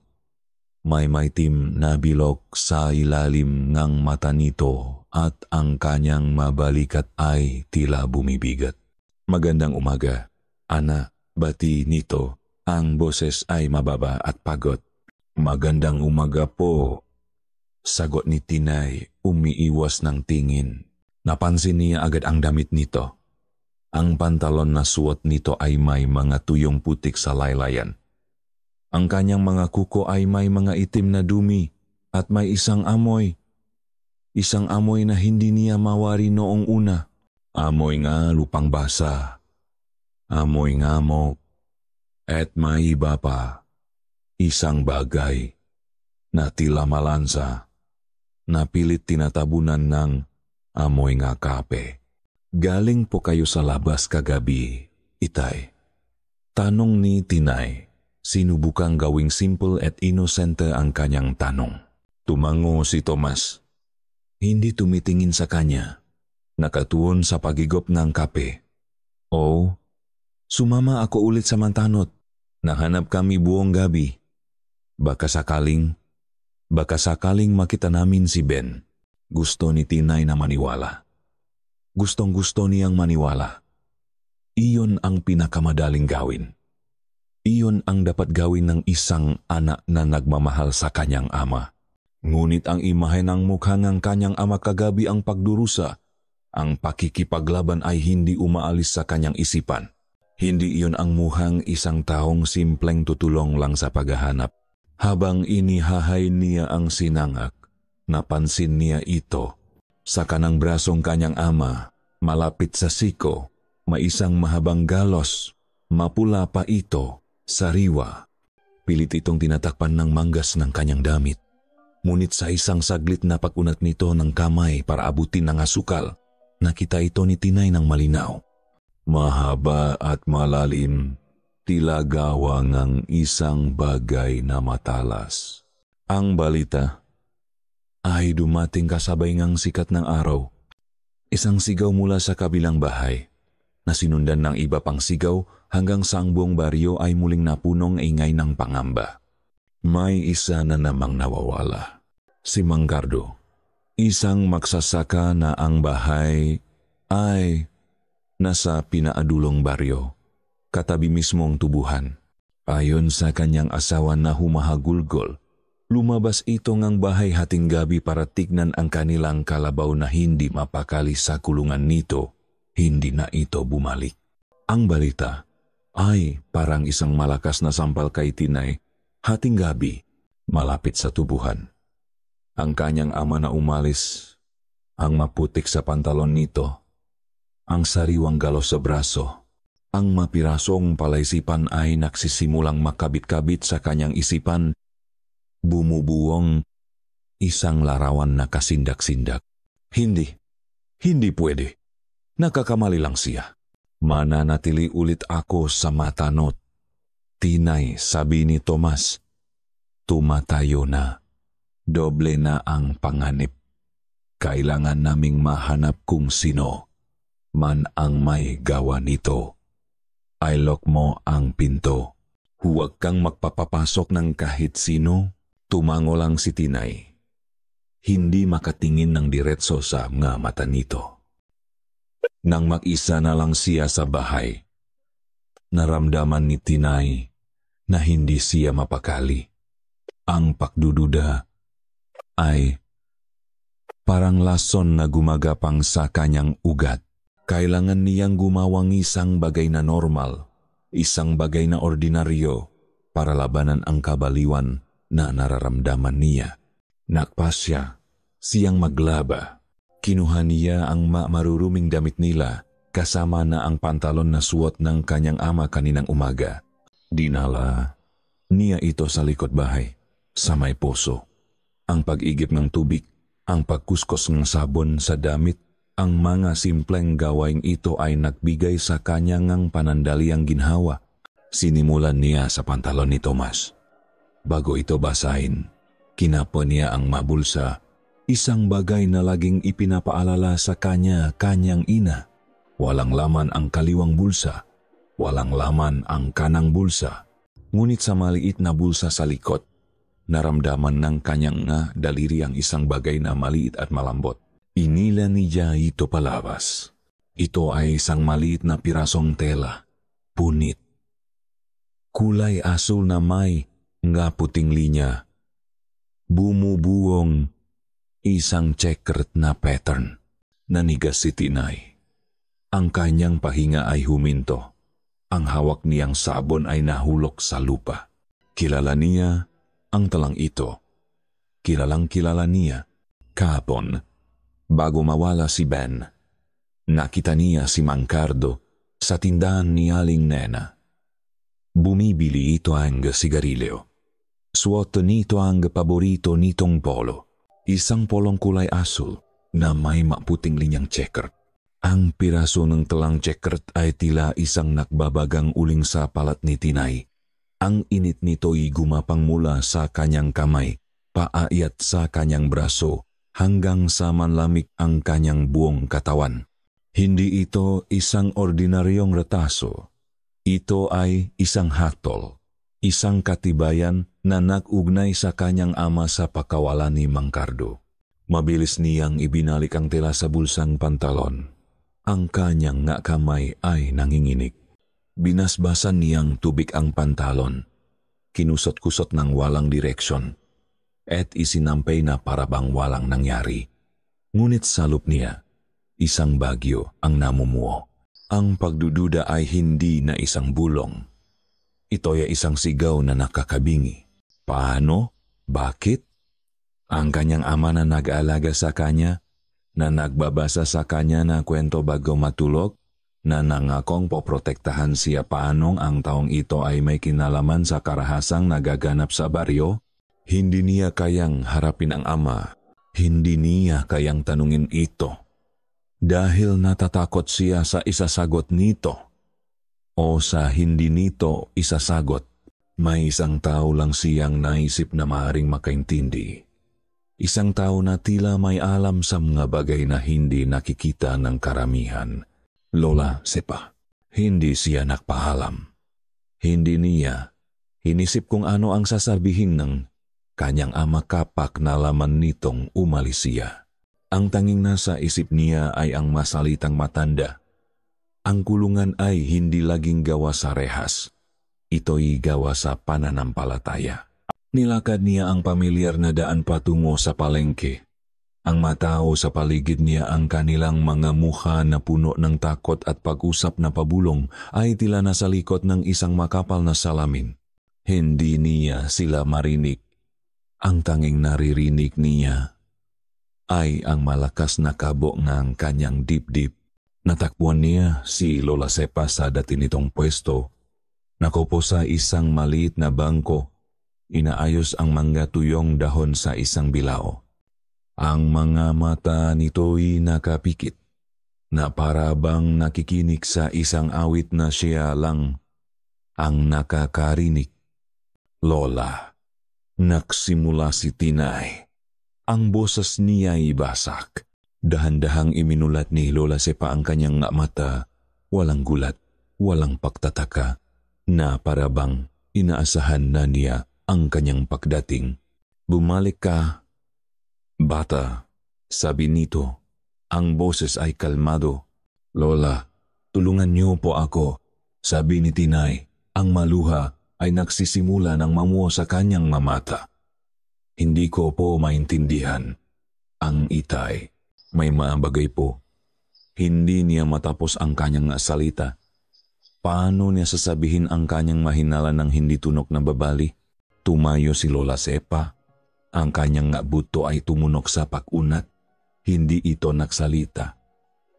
May maitim na bilog sa ilalim ng mata nito at ang kanyang mabalikat ay tila bumibigat. Magandang umaga, Ana, bati nito. Ang boses ay mababa at pagod. Magandang umaga po, sagot ni Tinay, umiiwas ng tingin. Napansin niya agad ang damit nito. Ang pantalon na suot nito ay may mga tuyong putik sa laylayan. Ang kanyang mga kuko ay may mga itim na dumi at may isang amoy. Isang amoy na hindi niya mawari noong una. Amoy nga lupang basa. Amoy ngamok. At may iba pa. Isang bagay na tila malansa, na pilit tinatabunan ng amoy nga kape. Galing po kayo sa labas kagabi, Itay. Tanong ni Tinay, sinubukang gawing simple at inosente ang kanyang tanong. Tumango si Tomas. Hindi tumitingin sa kanya, nakatuon sa pagigop ng kape. Oh, sumama ako ulit sa Mantanot. Nahanap kami buong gabi. Baka sakaling makita namin si Ben. Gusto ni Tinay na maniwala. Gustong-gusto niyang maniwala. Iyon ang pinakamadaling gawin. Iyon ang dapat gawin ng isang anak na nagmamahal sa kanyang ama. Ngunit ang imahe ng mukha ng kanyang ama kagabi ang pagdurusa. Ang pakikipaglaban ay hindi umaalis sa kanyang isipan. Hindi iyon ang muhang isang taong simpleng tutulong lang sa paghahanap. Habang inihahay niya ang sinangak, napansin niya ito. Sa kanang brasong kanyang ama, malapit sa siko, may isang mahabang galos. Mapula pa ito, sariwa. Pilit itong tinatakpan ng manggas ng kanyang damit. Ngunit sa isang saglit na pag-unat nito ng kamay para abutin ng asukal, nakita ito ni Tinay ng malinaw. Mahaba at malalim. Tila gawang ang isang bagay na matalas. Ang balita ay dumating kasabay ngang sikat ng araw. Isang sigaw mula sa kabilang bahay na sinundan ng iba pang sigaw hanggang sa ang buong baryo ay muling napunong ingay ng pangamba. May isa na namang nawawala. Si Mang Gardo, isang magsasaka na ang bahay ay nasa pinaadulong baryo. Katabi mismo ang tubuhan. Ayon sa kanyang asawa na humahagulgol, lumabas ito ngang bahay hating gabi para tignan ang kanilang kalabaw na hindi mapakali sa kulungan nito. Hindi na ito bumalik. Ang balita ay parang isang malakas na sampal kay Tinay hating gabi malapit sa tubuhan. Ang kanyang ama na umalis, ang maputik sa pantalon nito, ang sariwang galos sa braso. Ang mapirasong palaisipan ay nagsisimulang makabit-kabit sa kanyang isipan. Bumubuong isang larawan na kasindak-sindak. Hindi pwede. Nakakamali lang siya. Mananatili ulit ako sa Mantanot. Tinay, sabi ni Tomas. Tumatayo na. Doble na ang panganib. Kailangan naming mahanap kung sino man ang may gawa nito. I-lock mo ang pinto. Huwag kang magpapapasok ng kahit sino Tumango lang si Tinay. Hindi makatingin ng diretso sa mga mata nito. Nang mag-isa na lang siya sa bahay, naramdaman ni Tinay na hindi siya mapakali. Ang pagdududa ay parang lason na gumagapang sa kanyang ugat. Kailangan niyang gumawang isang bagay na normal, isang bagay na ordinaryo para labanan ang kabaliwan na nararamdaman niya. Nakpasya siyang maglaba. Kinuha niya ang maruruming damit nila kasama na ang pantalon na suot ng kanyang ama kaninang umaga. Dinala niya ito sa likod bahay, sa may poso. Ang pag-igip ng tubig, ang pagkuskos ng sabon sa damit, ang mga simpleng gawaing ito ay nagbigay sa kanyang panandaliang ginhawa. Sinimulan niya sa pantalon ni Tomas. Bago ito basahin, kinapo niya ang mabulsa, isang bagay na laging ipinapaalala sa kanyang ina. Walang laman ang kaliwang bulsa, walang laman ang kanang bulsa. Ngunit sa maliit na bulsa sa likod, naramdaman ng kanyang daliri ang isang bagay na maliit at malambot. Inila niya ito palabas. Ito ay isang maliit na pirasong tela, punit. Kulay asul na may puting linya. Bumubuong isang checkered na pattern. Nanigas si Tinay. Ang kanyang pahinga ay huminto. Ang hawak niyang sabon ay nahulog sa lupa. Kilala niya ang talang ito. Kilalang-kilala niya. Kahapon, bago mawala si Ben, nakita niya si Mang Cardo sa tindahan ni Aling Nena. Bumibili ito ang sigarilyo. Suot nito ang paborito nitong polo. Isang polong kulay asul na may maputing linyang checker. Ang piraso ng talang checker ay tila isang nakbabagang uling sa palat ni Tinay. Ang init nito'y gumapang mula sa kanyang kamay, paayat sa kanyang braso, hanggang sa manlamig ang kanyang buong katawan. Hindi ito isang ordinaryong retaso. Ito ay isang hatol, isang katibayan na nag-ugnay sa kanyang ama sa pagkawalan ni Mang Cardo. Mabilis niyang ibinalik ang tela sa bulsang pantalon. Ang kanyang kamay ay nanginginig. Binasbasan niyang tubig ang pantalon. Kinusot-kusot ng walang direksyon. At isinampay na parabang walang nangyari. Ngunit sa loob niya, isang bagyo ang namumuo. Ang pagdududa ay hindi na isang bulong. Ito ay isang sigaw na nakakabingi. Paano? Bakit? Ang kanyang ama na nag-aalaga sa kanya, na nagbabasa sa kanya na kwento bago matulog, na nangakong poprotektahan siya paanong ang taong ito ay may kinalaman sa karahasang nagaganap sa baryo. Hindi niya kayang harapin ang ama. Hindi niya kayang tanungin ito. Dahil natatakot siya sa isasagot nito. O sa hindi nito isasagot. May isang tao lang siyang naisip na maaaring makaintindi. Isang tao na tila may alam sa mga bagay na hindi nakikita ng karamihan. Lola Sepa. Hindi siya nagpaalam. Hindi niya inisip kung ano ang sasabihin ng kanyang ama kapag nalaman nitong umalis siya. Ang tanging nasa isip niya ay ang masalitang matanda. Ang kulungan ay hindi laging gawa sa rehas. Ito'y gawa sa pananampalataya. Nilakad niya ang pamilyar na daan patungo sa palengke. Ang matao sa paligid niya ang kanilang mga mukha na puno ng takot at pag-usap na pabulong ay tila nasa likod ng isang makapal na salamin. Hindi niya sila marinig. Ang tanging naririnig niya ay ang malakas na kabo ng kanyang dibdib. Natakbuhan niya si Lola Sepa sa dati nitong pwesto. Nakupo sa isang maliit na bangko. Inaayos ang mga tuyong dahon sa isang bilao. Ang mga mata nito'y nakapikit na para bang nakikinig sa isang awit na siya lang ang nakakarinig. Lola. Nagsimula si Tinay. Ang boses niya ay basak. Dahan-dahang iminulat ni Lola Sepa ang kanyang mata. Walang gulat, walang pagtataka, na parabang inaasahan na niya ang kanyang pagdating. Bumalik ka, bata, sabi nito. Ang boses ay kalmado. Lola, tulungan niyo po ako, sabi ni Tinay. Ang maluha ay nagsisimula ng mamuo sa kanyang mamata. Hindi ko po maintindihan. Ang itay, may maabagay po. Hindi niya matapos ang kanyang salita. Paano niya sasabihin ang kanyang mahinala ng hindi tunok na babali? Tumayo si Lola Sepa. Ang kanyang buto ay tumunok sa pag-unat. Hindi ito nagsalita.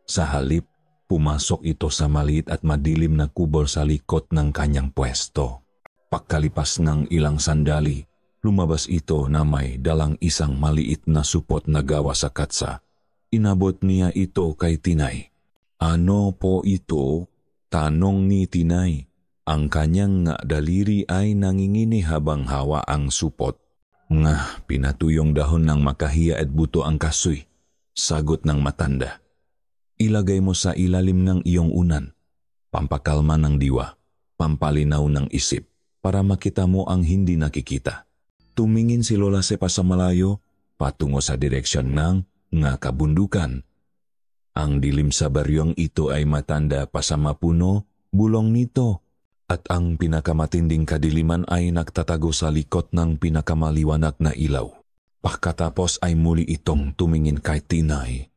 Sa halip, pumasok ito sa maliit at madilim na kubol sa likod ng kanyang pwesto. Pagkalipas ng ilang sandali, lumabas ito na may dalang isang maliit na supot na gawa sa katsa. Inabot niya ito kay Tinay. Ano po ito? Tanong ni Tinay. Ang kanyang daliri ay nangingini habang hawa ang supot. Nga, pinatuyong dahon ng makahiya at buto ang kasoy. Sagot ng matanda. Ilagay mo sa ilalim ng iyong unan. Pampakalma ng diwa. Pampalinaw ng isip. Para makita mo ang hindi nakikita. Tumingin si Lola Sepa sa malayo, patungo sa direksyon ng kabundukan. Ang dilim sa baryong ito ay matanda pa sa mapuno, bulong nito. At ang pinakamatinding kadiliman ay nagtatago sa likod ng pinakamaliwanag na ilaw. Pagkatapos ay muli itong tumingin kay Tinay.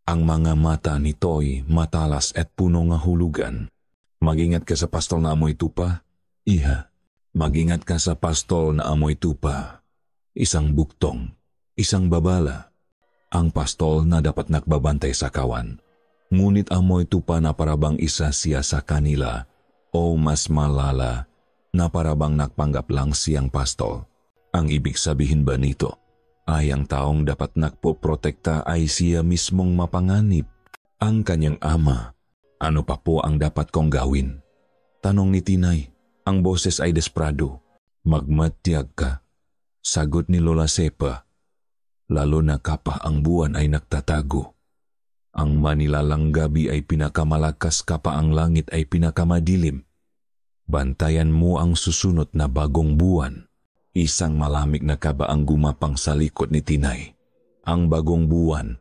Ang mga mata nito'y matalas at puno ng hulugan. Mag-ingat ka sa pastol na amoy tupa, iha. Mag-ingat ka sa pastol na amoy tupa. Isang buktong, isang babala. Ang pastol na dapat nagbabantay sa kawan. Ngunit amoy tupa na parabang isa siya sa kanila o mas malala na parabang nagpanggap lang siyang pastol. Ang ibig sabihin ba nito ay ang taong dapat nagpoprotekta ay siya mismong mapanganib. Ang kanyang ama. Ano pa po ang dapat kong gawin? Tanong ni Tinay. Ang boses ay desperado. Magmatyag ka. Sagot ni Lola Sepa. Lalo na kapah ang buwan ay nagtatago. Ang manilalang gabi ay pinakamalakas kapah ang langit ay pinakamadilim. Bantayan mo ang susunod na bagong buwan. Isang malamig na kaba ang gumapang sa likod ni Tinay. Ang bagong buwan,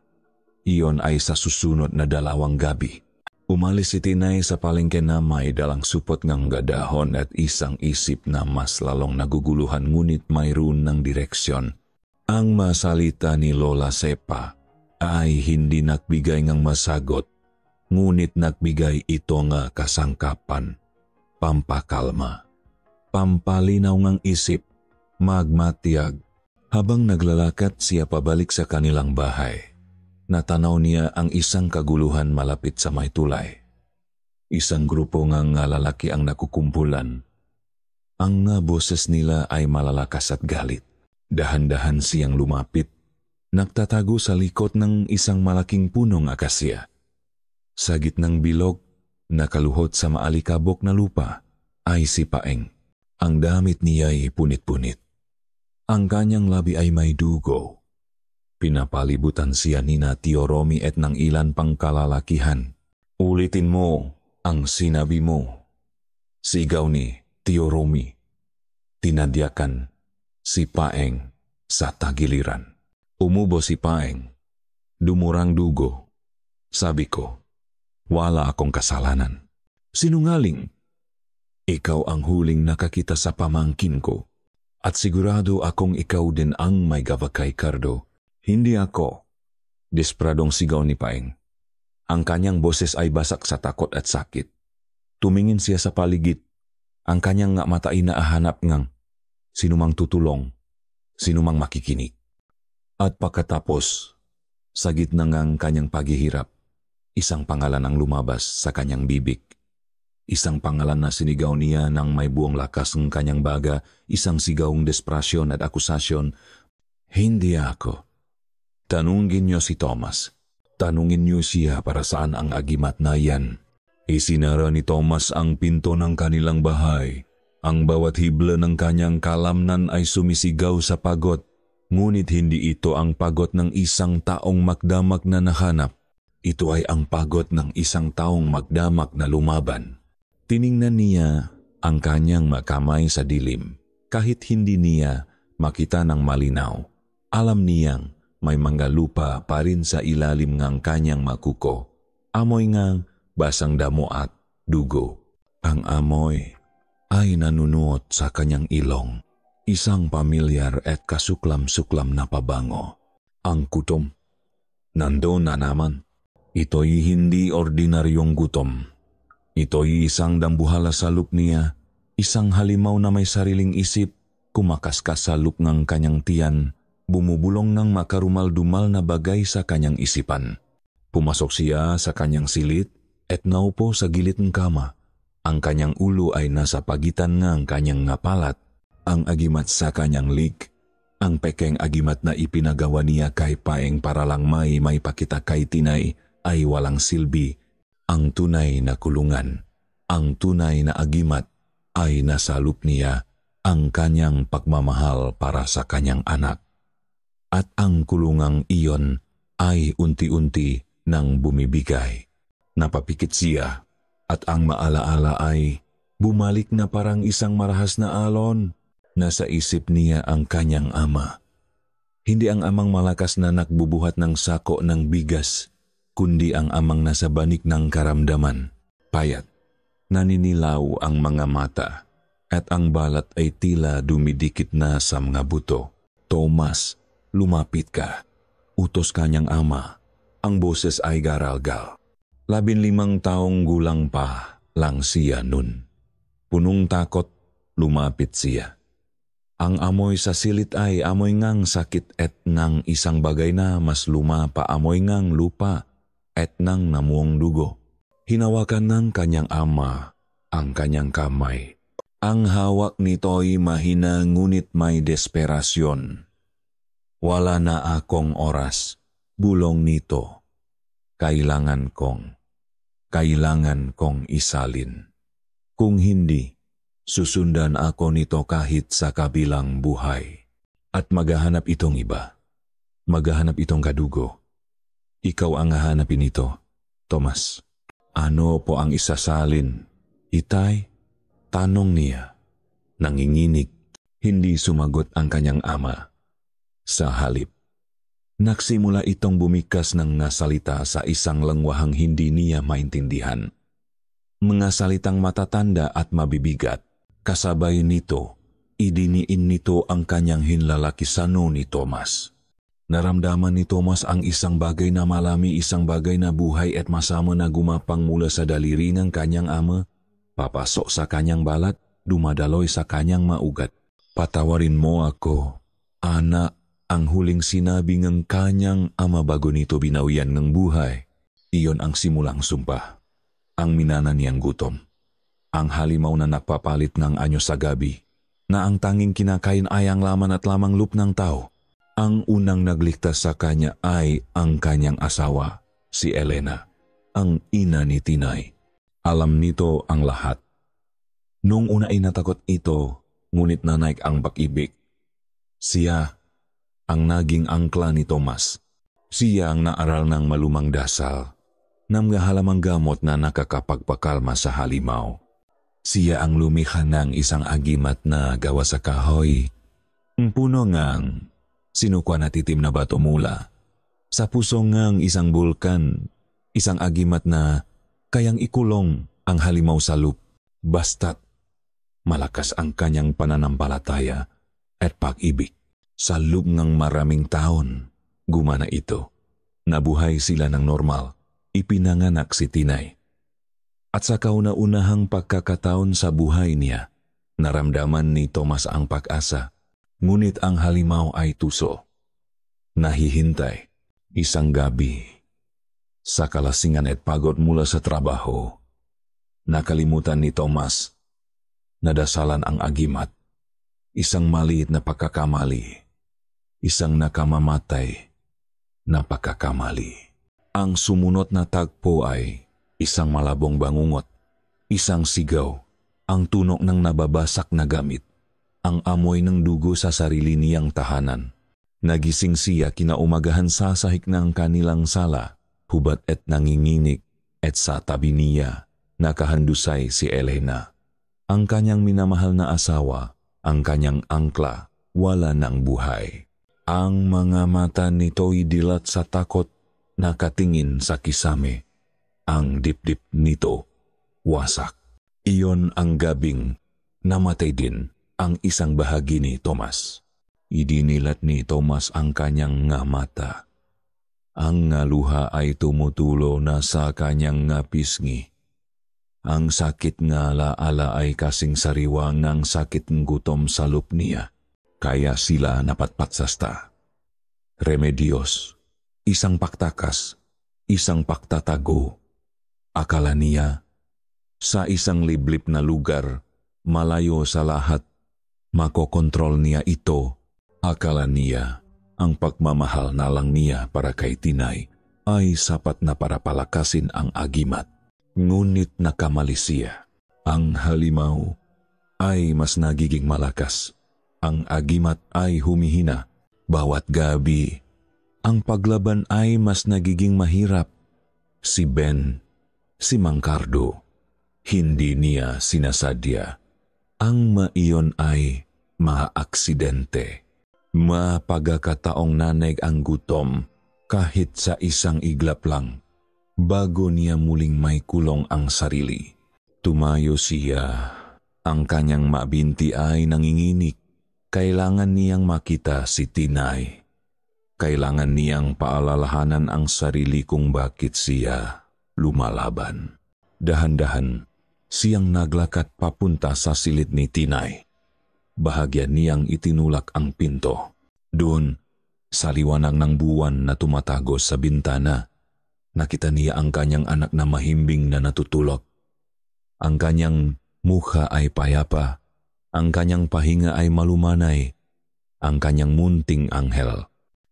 iyon ay sa susunod na 2 gabi. Umalis si Tinay sa palengke na may dalang supot ng gadahon at isang isip na mas lalong naguguluhan ngunit mayroon ng direksyon. Ang masalita ni Lola Sepa ay hindi nagbigay ng masagot, ngunit nagbigay ito nga kasangkapan, pampakalma, pampalinaw ng isip, magmatiyag. Habang naglalakad siya pabalik sa kanilang bahay, natanaw niya ang isang kaguluhan malapit sa may tulay. Isang grupo ng lalaki ang nakukumpulan. Ang boses nila ay malalakas at galit. Dahan-dahan siyang lumapit. Nagtatago sa likod ng isang malaking punong akasya. Sa gitnang bilog, nakaluhod sa maalikabok na lupa, ay si Paeng. Ang damit niya ay punit-punit. Ang kanyang labi ay may dugo. Pinapalibutan siya ni na Tio Romy at ng ilan pang kalalakihan. Ulitin mo ang sinabi mo. Sigaw ni Tio Romy. Tinadyakan si Paeng sa tagiliran. Umubo si Paeng. Dumurang dugo. Sabi ko, wala akong kasalanan. Sinungaling. Ikaw ang huling nakakita sa pamangkin ko. At sigurado akong ikaw din ang may gawa kay Cardo. Hindi ako. Despradong sigaw ni Paeng. Ang kanyang boses ay basak sa takot at sakit. Tumingin siya sa paligid. Ang kanyang mata ay naahanap ngang sinumang tutulong, sinumang makikinig. At pagkatapos, sa gitna ng kanyang paghihirap, isang pangalan ang lumabas sa kanyang bibig. Isang pangalan na sinigaw niya ng may buong lakas ng kanyang baga, isang sigawang desperasyon at akusasyon. Hindi ako. Tanungin niyo si Thomas. Tanungin niyo siya para saan ang agimat na yan. Isinara ni Thomas ang pinto ng kanilang bahay. Ang bawat hibla ng kanyang kalamnan ay sumisigaw sa pagod. Ngunit hindi ito ang pagod ng isang taong magdamag na nahanap. Ito ay ang pagod ng isang taong magdamag na lumaban. Tiningnan niya ang kanyang makamay sa dilim. Kahit hindi niya makita ng malinaw. Alam niyang may mga lupa pa rin sa ilalim ng kanyang makuko. Amoy ngang basang damo at dugo. Ang amoy ay nanunuot sa kanyang ilong. Isang pamilyar at kasuklam-suklam na pabango. Ang gutom. Nandoon na naman. Ito'y hindi ordinaryong gutom. Ito'y isang dambuhala sa lup niya. Isang halimaw na may sariling isip. Kumakaskas sa lup ng kanyang tiyan. Bumubulong ng makarumal-dumal na bagay sa kanyang isipan. Pumasok siya sa kanyang silid at naupo sa gilid ng kama. Ang kanyang ulo ay nasa pagitan ng kanyang ngapalat. Ang agimat sa kanyang lig. Ang pekeng agimat na ipinagawa niya kay Paeng para lang may pakita kay Tinay ay walang silbi. Ang tunay na kulungan, ang tunay na agimat ay nasa lup niya, ang kanyang pagmamahal para sa kanyang anak. At ang kulungang iyon ay unti-unti nang bumibigay. Napapikit siya at ang maalaala ay bumalik na parang isang marahas na alon. Nasa isip niya ang kanyang ama. Hindi ang amang malakas na nagbubuhat ng sako ng bigas, kundi ang amang nasa banik ng karamdaman. Payat, naninilaw ang mga mata, at ang balat ay tila dumidikit na sa mga buto. Tomas, lumapit ka. Utos kanyang ama. Ang boses ay garalgal. 15 taong gulang pa lang siya nun. Punong takot, lumapit siya. Ang amoy sa silit ay amoy ngang sakit et ng isang bagay na mas luma pa amoy ngang lupa et ng namuong dugo. Hinawakan ng kanyang ama ang kanyang kamay. Ang hawak nito'y mahina ngunit may desperasyon. Wala na akong oras, bulong nito. Kailangan kong isalin. Kung hindi, susundan ako nito kahit sa kabilang buhay. At maghahanap itong iba. Maghahanap itong kadugo. Ikaw ang hahanapin ito, Tomas. Ano po ang isasalin? Itay? Tanong niya. Nanginginig, hindi sumagot ang kanyang ama. Sa halip, nagsimula itong bumikas ng nasalita sa isang langwahang hindi niya maintindihan. Mga salitang matatanda at mabibigat. Kasabay nito, idiniin nito ang kanyang hinlalakisano ni Tomas. Naramdaman ni Tomas ang isang bagay na malami, isang bagay na buhay at masama na gumapang mula sa daliri ng kanyang ama, papasok sa kanyang balat, dumadaloy sa kanyang maugat. Patawarin mo ako, anak, ang huling sinabi ng kanyang ama bago nito binawian ng buhay. Iyon ang simulang sumpa. Ang minana niyang gutom. Ang halimaw na nagpapalit ng anyo sa gabi, na ang tanging kinakain ay ang laman at lamang lup ng tao. Ang unang nagligtas sa kanya ay ang kanyang asawa, si Elena, ang ina ni Tinay. Alam nito ang lahat. Noong una ay natakot ito, ngunit nanaig ang pag-ibig. Siya ang naging angkla ni Tomas. Siya ang naaral ng malumang dasal, ng mga halamang gamot na nakakapagpakalma sa halimaw. Siya ang lumikha ng isang agimat na gawa sa kahoy. Ang puno ngang sinukwa na titim na bato mula. Sa puso ngang isang bulkan, isang agimat na kayang ikulong ang halimaw sa lup. Basta't malakas ang kanyang pananampalataya at pag-ibig. Sa lup ng maraming taon, gumana ito. Nabuhay sila ng normal. Ipinanganak si Tinay. At sa kauna-unahang pagkakataon sa buhay niya, naramdaman ni Tomas ang pag-asa, ngunit ang halimaw ay tuso. Nahihintay, isang gabi. Sa kalasingan at pagod mula sa trabaho, nakalimutan ni Tomas, nadasalan ang agimat, isang maliit na pagkakamali, isang nakamamatay na pagkakamali. Ang sumunod na tagpo ay isang malabong bangungot, isang sigaw, ang tunok ng nababasak na gamit, ang amoy ng dugo sa sarili niyang tahanan. Nagising siya kinaumagahan sa sahig ng kanilang sala, hubat at nanginginig, at sa tabi niya, nakahandusay si Elena. Ang kanyang minamahal na asawa, ang kanyang angkla, wala ng buhay. Ang mga mata nito'y dilat sa takot, nakatingin sa kisame. Ang dibdib nito, wasak. Iyon ang gabing namatay din ang isang bahagi ni Tomas. Idinilat ni Tomas ang kanyang nga mata. Ang nga luha ay tumutulo na sa kanyang nga pisngi. Ang sakit nga laala ay kasing sariwa ng sakit ng gutom sa lup niya. Kaya sila napatpatsasta. Remedios, isang paktakas, isang paktatago. Akala niya, sa isang liblib na lugar, malayo sa lahat, makokontrol niya ito. Akala niya, ang pagmamahal na lang niya para kay Tinay ay sapat na para palakasin ang agimat. Ngunit nakamali siya. Ang halimaw ay mas nagiging malakas. Ang agimat ay humihina. Bawat gabi, ang paglaban ay mas nagiging mahirap. Si Ben, si Mang Cardo, hindi niya sinasadya. Ang maiyon ay maaksidente. Mapagkataong nanig ang gutom kahit sa isang iglap lang bago niya muling may kulong ang sarili. Tumayo siya. Ang kanyang mabinti ay nanginginig. Kailangan niyang makita si Tinay. Kailangan niyang paalalahanan ang sarili kung bakit siya lumalaban. Dahan-dahan, siyang naglakad papunta sa silid ni Tinay. Bahagya niyang itinulak ang pinto. Doon, sa liwanag ng buwan na tumatagos sa bintana, nakita niya ang kanyang anak na mahimbing na natutulog. Ang kanyang mukha ay payapa. Ang kanyang pahinga ay malumanay. Ang kanyang munting anghel.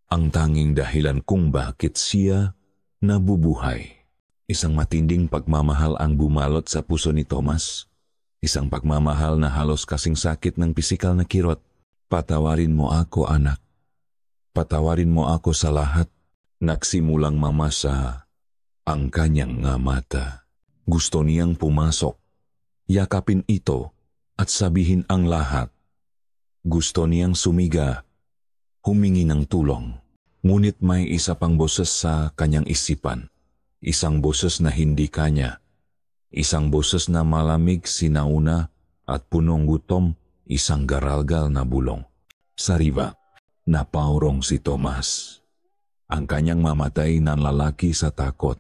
Ang tanging dahilan kung bakit siya nabubuhay. Isang matinding pagmamahal ang bumalot sa puso ni Tomas. Isang pagmamahal na halos kasing sakit ng pisikal na kirot. Patawarin mo ako, anak. Patawarin mo ako sa lahat. Nagsimulang mamasa ang kanyang nga mata. Gusto niyang pumasok, yakapin ito at sabihin ang lahat. Gusto niyang sumiga, humingi ng tulong. Ngunit may isa pang boses sa kanyang isipan. Isang boses na hindi kanya. Isang boses na malamig, sinauna at punong gutom, isang garalgal na bulong. Sa riba, napaurong si Tomas. Ang kanyang mamatay ng lalaki sa takot.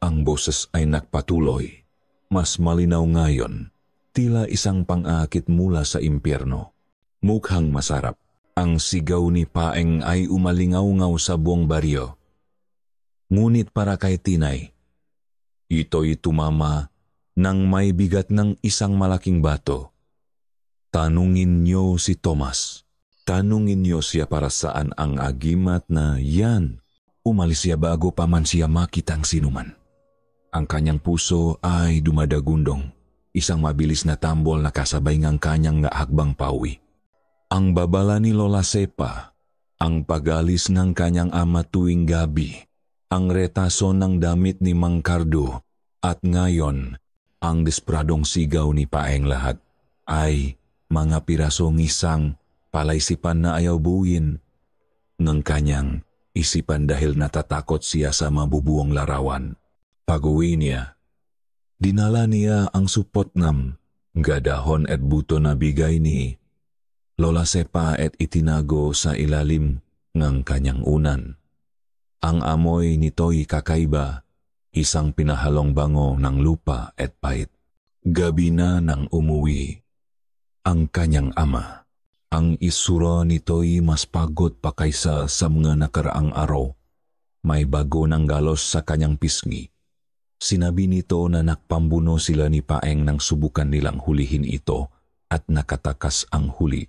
Ang boses ay nagpatuloy. Mas malinaw ngayon, tila isang pang-aakit mula sa impyerno. Mukhang masarap. Ang sigaw ni Paeng ay umalingaw-ngaw sa buong baryo. Ngunit para kay Tinay, ito'y tumama nang may bigat ng isang malaking bato. Tanungin niyo si Tomas. Tanungin niyo siya para saan ang agimat na yan. Umalis siya bago pa man siya makitang sinuman. Ang kanyang puso ay dumadagundong. Isang mabilis na tambol na kasabay ng kanyang hakbang pauwi. Ang babala ni Lola Sepa, ang pagalis ng kanyang ama tuwing gabi, ang retaso ng damit ni Mang Cardo, at ngayon, ang despradong sigaw ni Paeng lahat ay mga pirasong isang palaisipan na ayaw buuin ng kanyang isipan dahil natatakot siya sa mabubuong larawan. Pag-uwi niya, dinala niya ang supot ng gadahon at buto na bigay ni Lola Sepa at itinago sa ilalim ng kanyang unan. Ang amoy nito'y kakaiba, isang pinahalong bango ng lupa at pait. Gabi na nang umuwi ang kanyang ama. Ang isura nito'y mas pagod pa kaysa sa mga nakaraang araw. May bago ng galos sa kanyang pisngi. Sinabi nito na nakpambuno sila ni Paeng nang subukan nilang hulihin ito at nakatakas ang huli.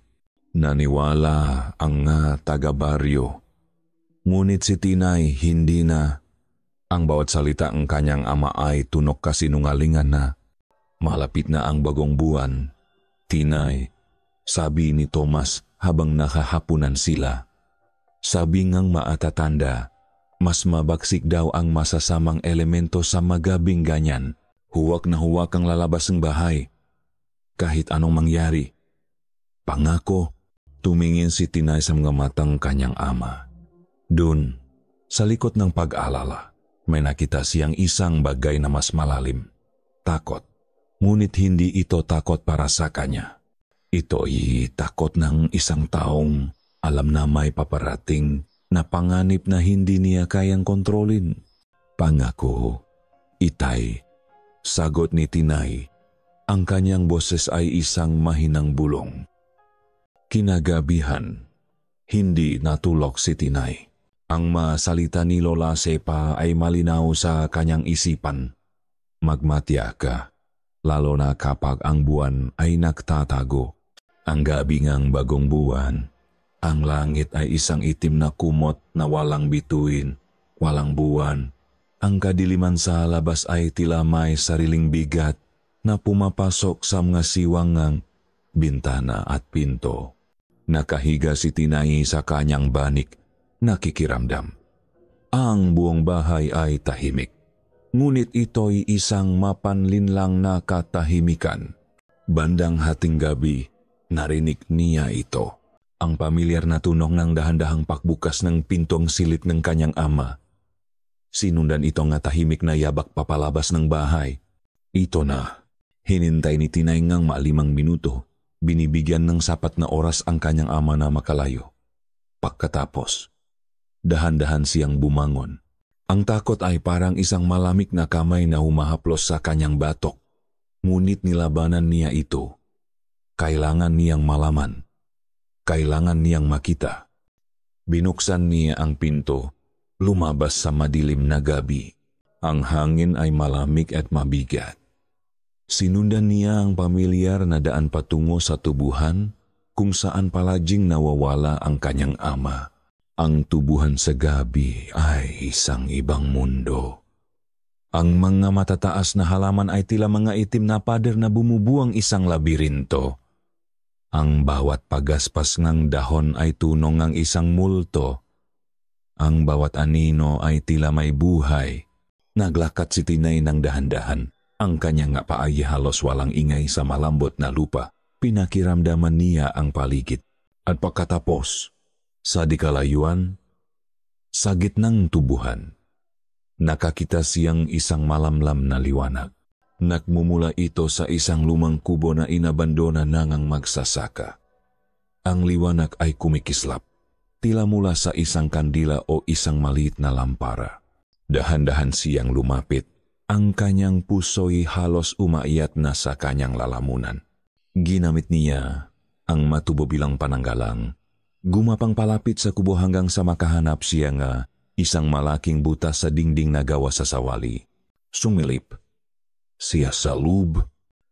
Naniwala ang taga-baryo. Ngunit si Tinay hindi na. Ang bawat salita ng kanyang ama ay tunok kasinungalingan na. Malapit na ang bagong buwan. Tinay, sabi ni Tomas habang nakahapunan sila. Sabi ngang maatatanda, mas mabagsik daw ang masasamang elemento sa magabing ganyan. Huwag na huwag ang lalabas ng bahay. Kahit anong mangyari. Pangako, Tumingin si Tinay sa mga matang kanyang ama. Dun, sa likod ng pag-alala, may nakita siyang isang bagay na mas malalim. Takot. Ngunit hindi ito takot para sa kanya. Ito ay takot ng isang taong alam na may paparating na panganib na hindi niya kayang kontrolin. Pangako, Itay, sagot ni Tinay. Ang kanyang boses ay isang mahinang bulong. Kinagabihan, hindi natulog si Tinay. Ang mga salita ni Lola Sepa ay malinaw sa kanyang isipan. Magmatya ka, lalo na kapag ang buwan ay nagtatago. Ang gabi ngang bagong buwan, ang langit ay isang itim na kumot na walang bituin, walang buwan. Ang kadiliman sa labas ay tila may sariling bigat na pumapasok sa mga siwangang bintana at pinto. Nakahiga si Tinay sa kanyang banik, nakikiramdam. Ang buong bahay ay tahimik, ngunit ito'y isang mapanlinlang na katahimikan. Bandang hating gabi, narinig niya ito. Ang pamilyar na tunog ng dahan-dahang pakbukas ng pintong silid ng kanyang ama. Sinundan ito nga tahimik na yabak papalabas ng bahay. Ito na. Hinintay ni Tinay ngang 5 minuto. Binibigyan ng sapat na oras ang kanyang ama na makalayo. Pagkatapos, dahan-dahan siyang bumangon. Ang takot ay parang isang malamig na kamay na humahaplos sa kanyang batok. Ngunit nilabanan niya ito. Kailangan niyang malaman. Kailangan niyang makita. Binuksan niya ang pinto, lumabas sa madilim na gabi. Ang hangin ay malamig at mabigat. Sinundan niya ang pamilyar na daan patungo sa tubuhan kung saan palaging nawawala ang kanyang ama. Ang tubuhan sa gabi ay isang ibang mundo. Ang mga matataas na halaman ay tila mga itim na pader na bumubuang isang labirinto. Ang bawat pagaspas ng dahon ay tunong ng isang multo. Ang bawat anino ay tila may buhay. Naglakat si Tinay ng dahan-dahan. Ang kanyang paa ay halos walang ingay sa malambot na lupa. Pinakiramdaman niya ang paligid. At pagkatapos, sa di kalayuan, sa gitnang tubuhan, nakakita siyang isang malamlam na liwanag. Nagmumula ito sa isang lumang kubo na inabandona nang magsasaka. Ang liwanag ay kumikislap, tila mula sa isang kandila o isang maliit na lampara. Dahan-dahan siyang lumapit. Ang kanyang puso'y halos umaiyak na sa kanyang lalamunan. Ginamit niya ang matubo bilang pananggalang. Gumapang palapit sa kubo hanggang sa makahanap siya nga isang malaking butas sa dingding na gawa sa sawali. Sumilip siya sa loob.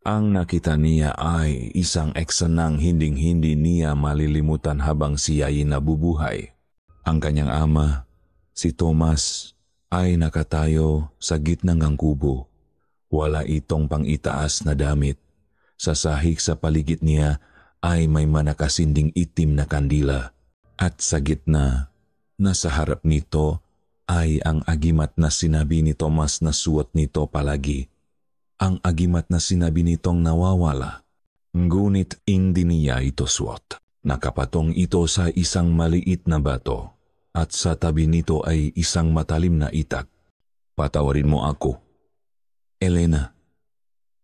Ang nakita niya ay isang eksanang hinding-hindi niya malilimutan habang siya'y nabubuhay. Ang kanyang ama, si Thomas, ay nakatayo sa gitna ng kubo. Wala itong pang-itaas na damit. Sa sahig sa paligid niya ay may manakasinding itim na kandila. At sa gitna, nasa harap nito ay ang agimat na sinabi ni Thomas na suot nito palagi. Ang agimat na sinabi nitong nawawala. Ngunit hindi niya ito suot. Nakapatong ito sa isang maliit na bato. At sa tabi nito ay isang matalim na itak. Patawarin mo ako, Elena.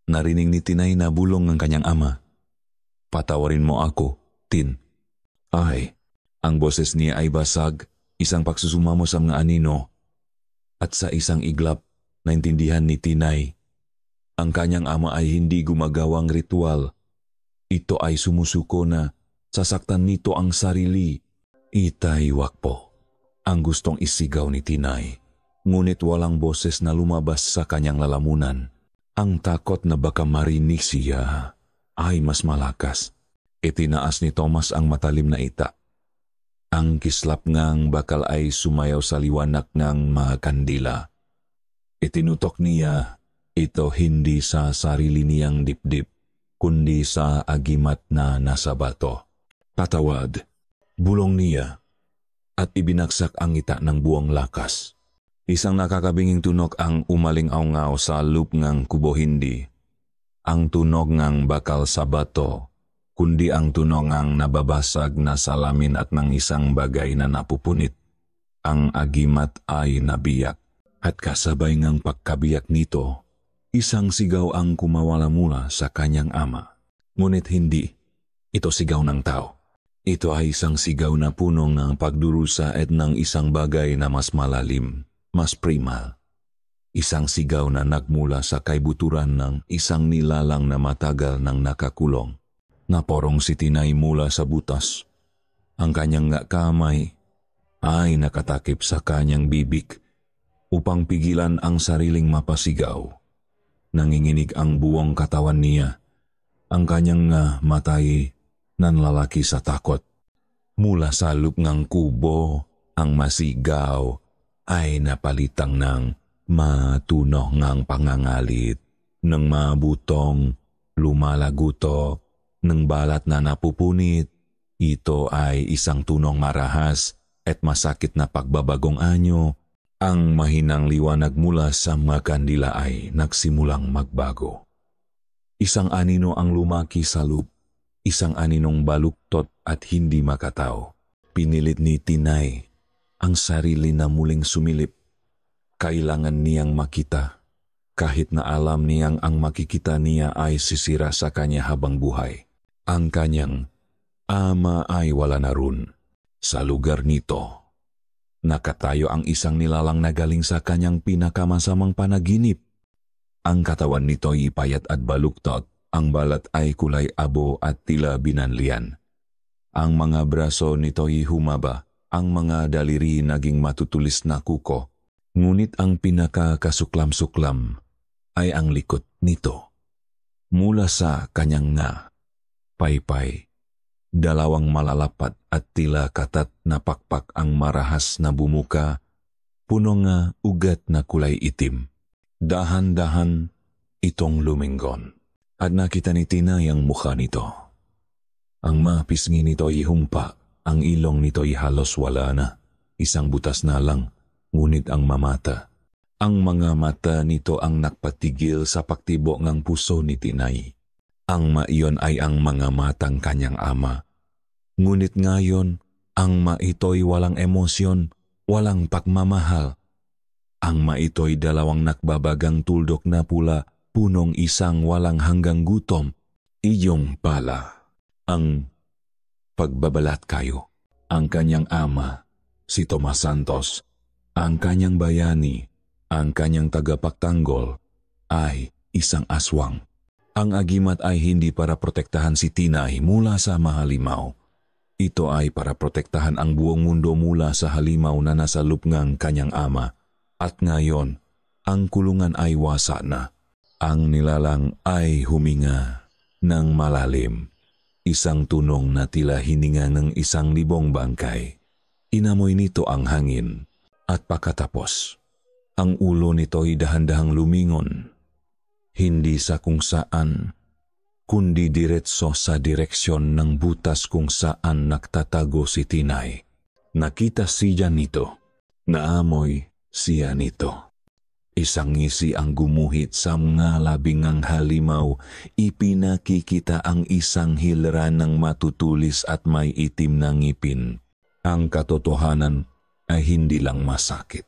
Narinig ni Tinay na bulong ng kanyang ama. Patawarin mo ako, Tin. Ay, ang boses niya ay basag, isang pagsusumamo sa mga anino. At sa isang iglap, naintindihan ni Tinay. Ang kanyang ama ay hindi gumagawang ritual. Ito ay sumusuko na sasaktan nito ang sarili. Itay wakpo. Ang gustong isigaw ni Tinay, ngunit walang boses na lumabas sa kanyang lalamunan. Ang takot na baka marinig siya ay mas malakas. Itinaas ni Thomas ang matalim na ita. Ang kislap ngang bakal ay sumayaw sa liwanag ng mga kandila. Itinutok niya ito hindi sa sarili niyang dibdib, kundi sa agimat na nasa bato. Patawad, bulong niya. At ibinagsak ang ita ng buong lakas. Isang nakakabinging tunog ang umaling-aungaw sa loop ng kubo hindi. Ang tunog ng bakal sa bato kundi ang tunong ang nababasag na salamin at ng isang bagay na napupunit. Ang agimat ay nabiyak, at kasabay ngang pagkabiyak nito, isang sigaw ang kumawala mula sa kanyang ama. Ngunit hindi ito sigaw ng tao. Ito ay isang sigaw na punong ng pagdurusa at ng isang bagay na mas malalim, mas primal. Isang sigaw na nagmula sa kaibuturan ng isang nilalang na matagal nang nakakulong. Naporong si Tinay mula sa butas. Ang kanyang kamay ay nakatakip sa kanyang bibig upang pigilan ang sariling mapasigaw. Nanginginig ang buong katawan niya. Ang kanyang matay nanlalaki sa takot. Mula sa lupngang kubo, ang masigaw ay napalitang ng matunog ngang pangangalit, ng mabutong lumalaguto, ng balat na napupunit. Ito ay isang tunong marahas at masakit na pagbabagong anyo. Ang mahinang liwanag mula sa mga kandila ay nagsimulang magbago. Isang anino ang lumaki sa loop, isang aninong baluktot at hindi makataw. Pinilit ni Tinay ang sarili na muling sumilip. Kailangan niyang makita, kahit na alam niyang ang makikita niya ay sisira sa kanya habang buhay. Ang kanyang ama ay wala na ron. Sa lugar nito, nakatayo ang isang nilalang na galing sa kanyang pinakamasamang panaginip. Ang katawan nito ay payat at baluktot. Ang balat ay kulay abo at tila binanlian. Ang mga braso nito ay humaba. Ang mga daliri naging matutulis na kuko. Ngunit ang pinakakasuklam-suklam ay ang likod nito. Mula sa kanyang paypay, dalawang malalapat at tila katat na pakpak ang marahas na bumuka, punong ugat na kulay itim. Dahan-dahan itong luminggon at nakita ni Tinay ang mukha nito. Ang mapisngi nito ay humpa, ang ilong nito ay halos wala na, isang butas na lang, ngunit ang mamata. Ang mga mata nito ang nagpatigil sa pagtibo ng puso ni Tinay. Ang maiyon ay ang mga matang kanyang ama. Ngunit ngayon, ang maito'y walang emosyon, walang pagmamahal. Ang maito'y dalawang nakbabagang tuldok na pula, punong isang walang hanggang gutom. Iyong pala ang pagbabalat kayo. Ang kanyang ama, si Tomas Santos, ang kanyang bayani, ang kanyang tagapagtanggol, ay isang aswang. Ang agimat ay hindi para protektahan si Tinay mula sa mahalimaw. Ito ay para protektahan ang buong mundo mula sa halimaw na nasa lupngang kanyang ama. At ngayon, ang kulungan ay wasa na. Ang nilalang ay huminga ng malalim. Isang tunong na tila hininga ng 1,000 bangkay. Inamoy nito ang hangin at pagkatapos, ang ulo nito'y dahan-dahang lumingon. Hindi sa kung saan, kundi diretso sa direksyon ng butas kung saan nagtatago si Tinay. Nakita siya nito, naamoy siya nito. Isang ngisi ang gumuhit sa mga labingang halimaw, ipinakikita ang isang hilera ng matutulis at may itim na ngipin. Ang katotohanan ay hindi lang masakit.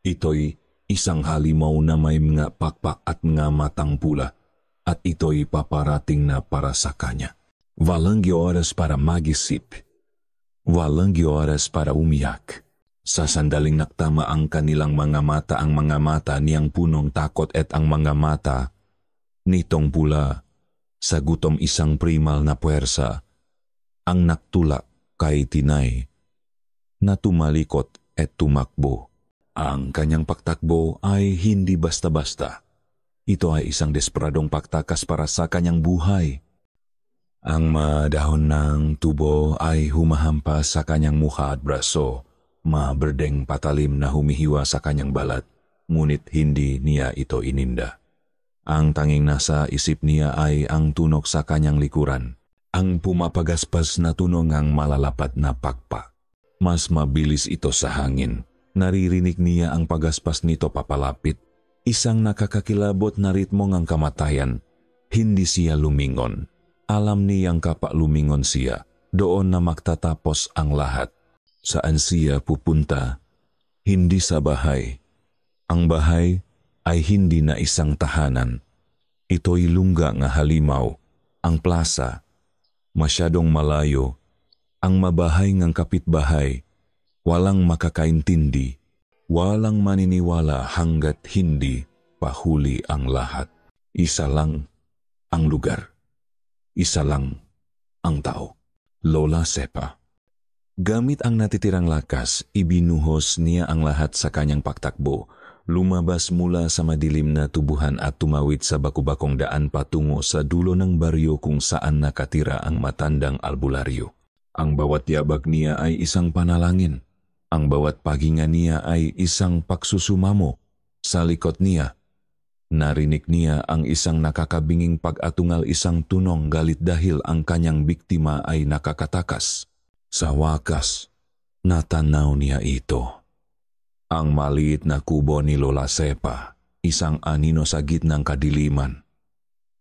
Ito'y isang halimaw na may mga pakpak at mga matang pula, at ito'y paparating na para sa kanya. Walang oras para mag-isip. Walang oras para umiyak. Sa sandaling naktama ang kanilang mga mata, ang mga mata niyang punong takot at ang mga mata nitong pula sa gutom, isang primal na puwersa ang naktula kay Tinay na tumalikot at tumakbo. Ang kanyang pagtakbo ay hindi basta-basta. Ito ay isang desperadong pagtakas para sa kanyang buhay. Ang madahon ng tubo ay humahampas sa kanyang mukha at braso, maberdeng patalim na humihiwa sa kanyang balat, ngunit hindi niya ito ininda. Ang tanging nasa isip niya ay ang tunog sa kanyang likuran, ang pumapagaspas na tunog ng malalapat na pakpak. Mas mabilis ito sa hangin. Naririnig niya ang pagaspas nito papalapit. Isang nakakakilabot na ritmo ng kamatayan. Hindi siya lumingon. Alam niyang kapag lumingon siya, doon na magtatapos ang lahat. Saan siya pupunta? Hindi sa bahay. Ang bahay ay hindi na isang tahanan. Ito'y lungga nga halimaw, ang plaza. Masyadong malayo, ang mabahay ngang kapitbahay, walang makakaintindi, walang maniniwala hanggat hindi pahuli ang lahat. Isa lang ang lugar. Isa lang ang tao. Lola Sepa. Gamit ang natitirang lakas, ibinuhos niya ang lahat sa kanyang pagtakbo. Lumabas mula sa madilim na tubuhan at tumawid sa bakubakong daan patungo sa dulo ng baryo kung saan nakatira ang matandang albularyo. Ang bawat yabag niya ay isang panalangin. Ang bawat paghinga niya ay isang pagsusumamo. Sa likod niya, narinig niya ang isang nakakabinging pag-atungal, isang tunong galit dahil ang kanyang biktima ay nakakatakas. Sa wakas, natanaw niya ito. Ang maliit na kubo ni Lola Sepa, isang anino sa gitnang kadiliman.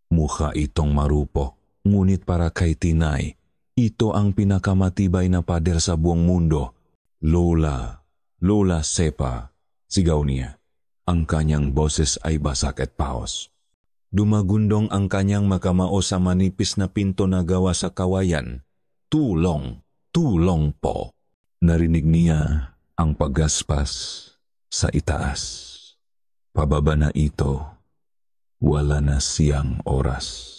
Mukha itong marupok, ngunit para kay Tinay, ito ang pinakamatibay na pader sa buong mundo. Lola Sepa, sigaw niya. Ang kanyang boses ay basak at paos. Dumagundong ang kanyang makamao sa manipis na pinto na gawa sa kawayan. Tulong! Tulong po! Narinig niya ang paggaspas sa itaas. Pababa na ito. Wala na siyang oras.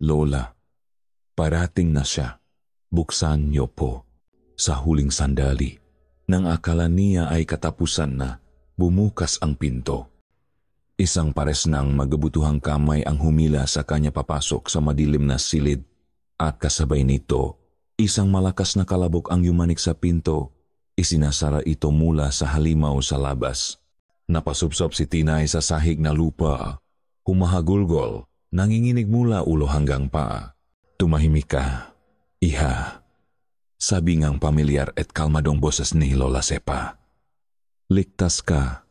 Lola, parating na siya. Buksan niyo po. Sa huling sandali, nang akala niya ay katapusan na, bumukas ang pinto. Isang pares ng magabutuhang kamay ang humila sa kanya papasok sa madilim na silid at kasabay nito, isang malakas na kalabok ang yumanik sa pinto. Isinasara ito mula sa halimaw sa labas. Napasupsop si Tinay sa sahig na lupa. Humahagulgol, nanginginig mula ulo hanggang paa. Tumahimik ka, iha. Sabi ngang pamilyar at kalmadong boses ni Lola Sepa. Ligtas ka.